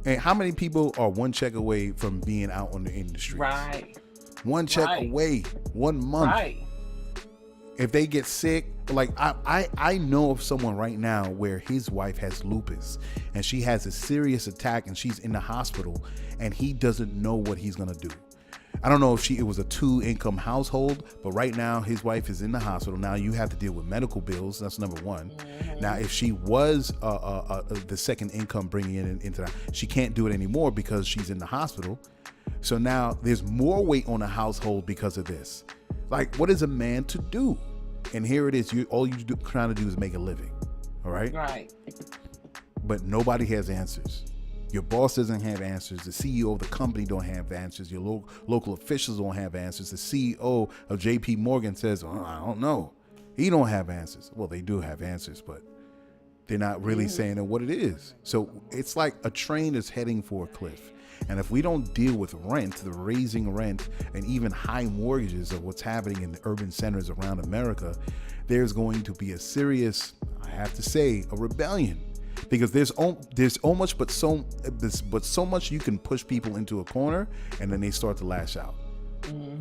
And how many people are one check away from being out on the industry? Right. One check away, 1 month. Right. If they get sick, like I know of someone right now where his wife has lupus and she has a serious attack and she's in the hospital and he doesn't know what he's gonna do. I don't know if it was a 2-income household, but right now his wife is in the hospital. Now you have to deal with medical bills. That's number one. Now, if she was the second income bringing into that, she can't do it anymore because she's in the hospital. So now there's more weight on the household because of this. Like, what is a man to do? And here it is. All you're trying to do is make a living. All right? Right. But nobody has answers. Your boss doesn't have answers. The CEO of the company don't have answers. Your local officials don't have answers. The CEO of JP Morgan says, I don't know. He don't have answers. Well, they do have answers, but They're not really saying what it is. So it's like a train is heading for a cliff. And if we don't deal with rent, the raising rent, and even high mortgages of what's happening in the urban centers around America, there's going to be a serious, I have to say, a rebellion. Because there's so much you can push people into a corner, and then they start to lash out.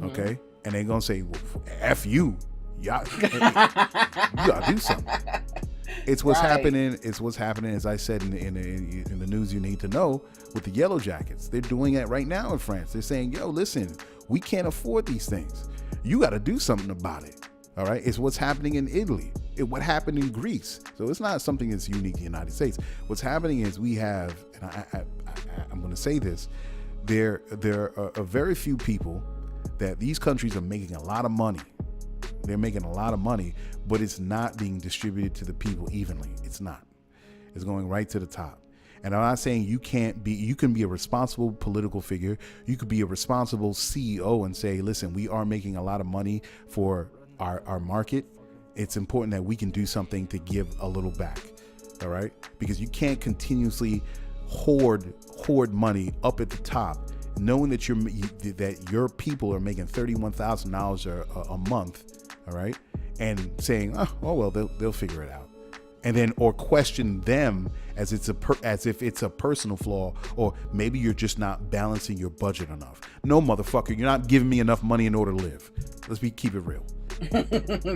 Okay? And they're going to say, well, F you. Yeah, you gotta do something. It's what's happening. It's what's happening, as I said in the news you need to know, with the Yellow Jackets. They're doing it right now in France. They're saying, yo, listen, we can't afford these things. You got to do something about it. All right. It's what's happening in Italy. What happened in Greece. So it's not something that's unique to the United States. What's happening is we have, and I'm going to say this, there are very few people that these countries are making a lot of money. They're making a lot of money, but it's not being distributed to the people evenly. It's not. It's going right to the top. And I'm not saying you can be a responsible political figure. You could be a responsible CEO and say, listen, we are making a lot of money for our market. It's important that we can do something to give a little back. All right. Because you can't continuously hoard money up at the top, knowing that your people are making $31,000 a month. All right. And saying, oh well, they'll figure it out. And then, or question them as if it's a personal flaw, or maybe you're just not balancing your budget enough. No, motherfucker, you're not giving me enough money in order to live. Keep it real.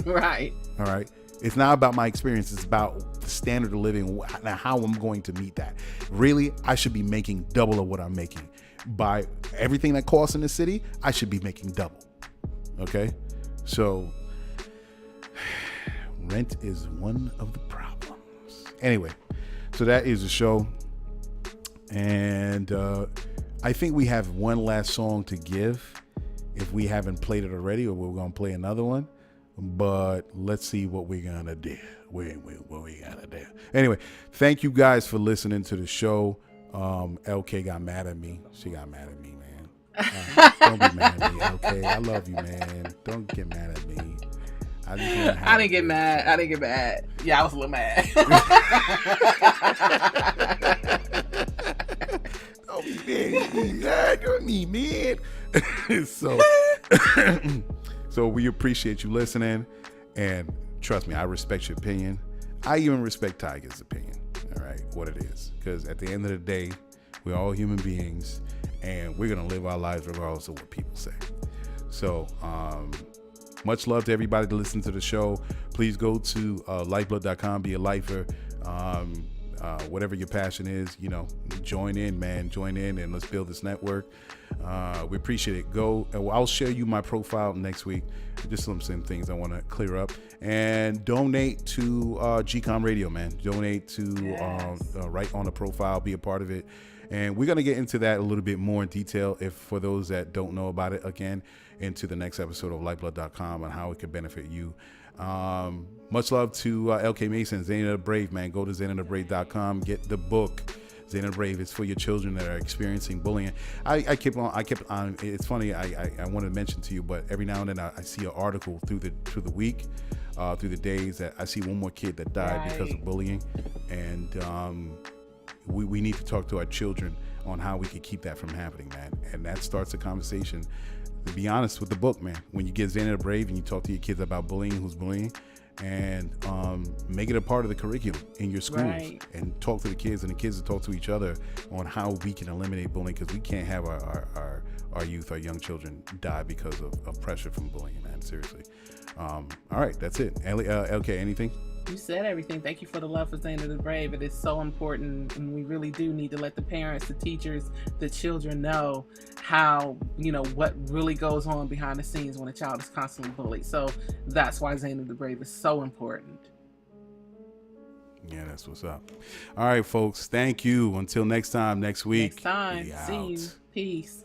Right. All right. It's not about my experience. It's about the standard of living and how I'm going to meet that. Really, I should be making double of what I'm making. By everything that costs in the city, I should be making double. Okay. So rent is one of the problems. Anyway, so that is the show. And I think we have one last song to give if we haven't played it already, or we're going to play another one. But let's see what we're going to do. What we going to do. Anyway, thank you guys for listening to the show. LK got mad at me. She got mad at me, man. Don't be mad at me, LK. I love you, man. Don't get mad at me. I didn't get mad. Yeah, I was a little mad. Don't be mad. So we appreciate you listening, and trust me, I respect your opinion. I even respect Tiger's opinion. All right, what it is, because at the end of the day, we're all human beings, and we're gonna live our lives regardless of what people say. So, much love to everybody to listen to the show. Please go to Lyfeblood.com, be a lifer. Whatever your passion is, join in, man. Join in and let's build this network. We appreciate it. I'll share you my profile next week. Just some things I want to clear up. And donate to GCOM Radio, man. Donate to right on the profile, be a part of it. And we're going to get into that a little bit more in detail, for those that don't know about it, again, into the next episode of Lyfeblood.com and how it could benefit you. Much love to LK Mason, Zana the Brave, man. Go to ZanaTheBrave.com, get the book. Zana the Brave is for your children that are experiencing bullying. I kept on. It's funny. I wanted to mention to you, but every now and then I see an article through the week, through the days, that I see one more kid that died because of bullying, and we need to talk to our children on how we can keep that from happening, man. And that starts a conversation. To be honest with the book, man, when you get Zana the Brave and you talk to your kids about bullying, who's bullying, and make it a part of the curriculum in your schools, and talk to the kids, and the kids to talk to each other on how we can eliminate bullying, because we can't have our youth, our young children die because of pressure from bullying, man. Seriously. All right, that's it. LK, anything? You said everything. Thank you for the love for Zana the Brave. It is so important, and we really do need to let the parents, the teachers, the children know how, what really goes on behind the scenes when a child is constantly bullied. So that's why Zana the Brave is so important. Yeah, that's what's up. All right, folks. Thank you. Until next time, next week. See you. Peace.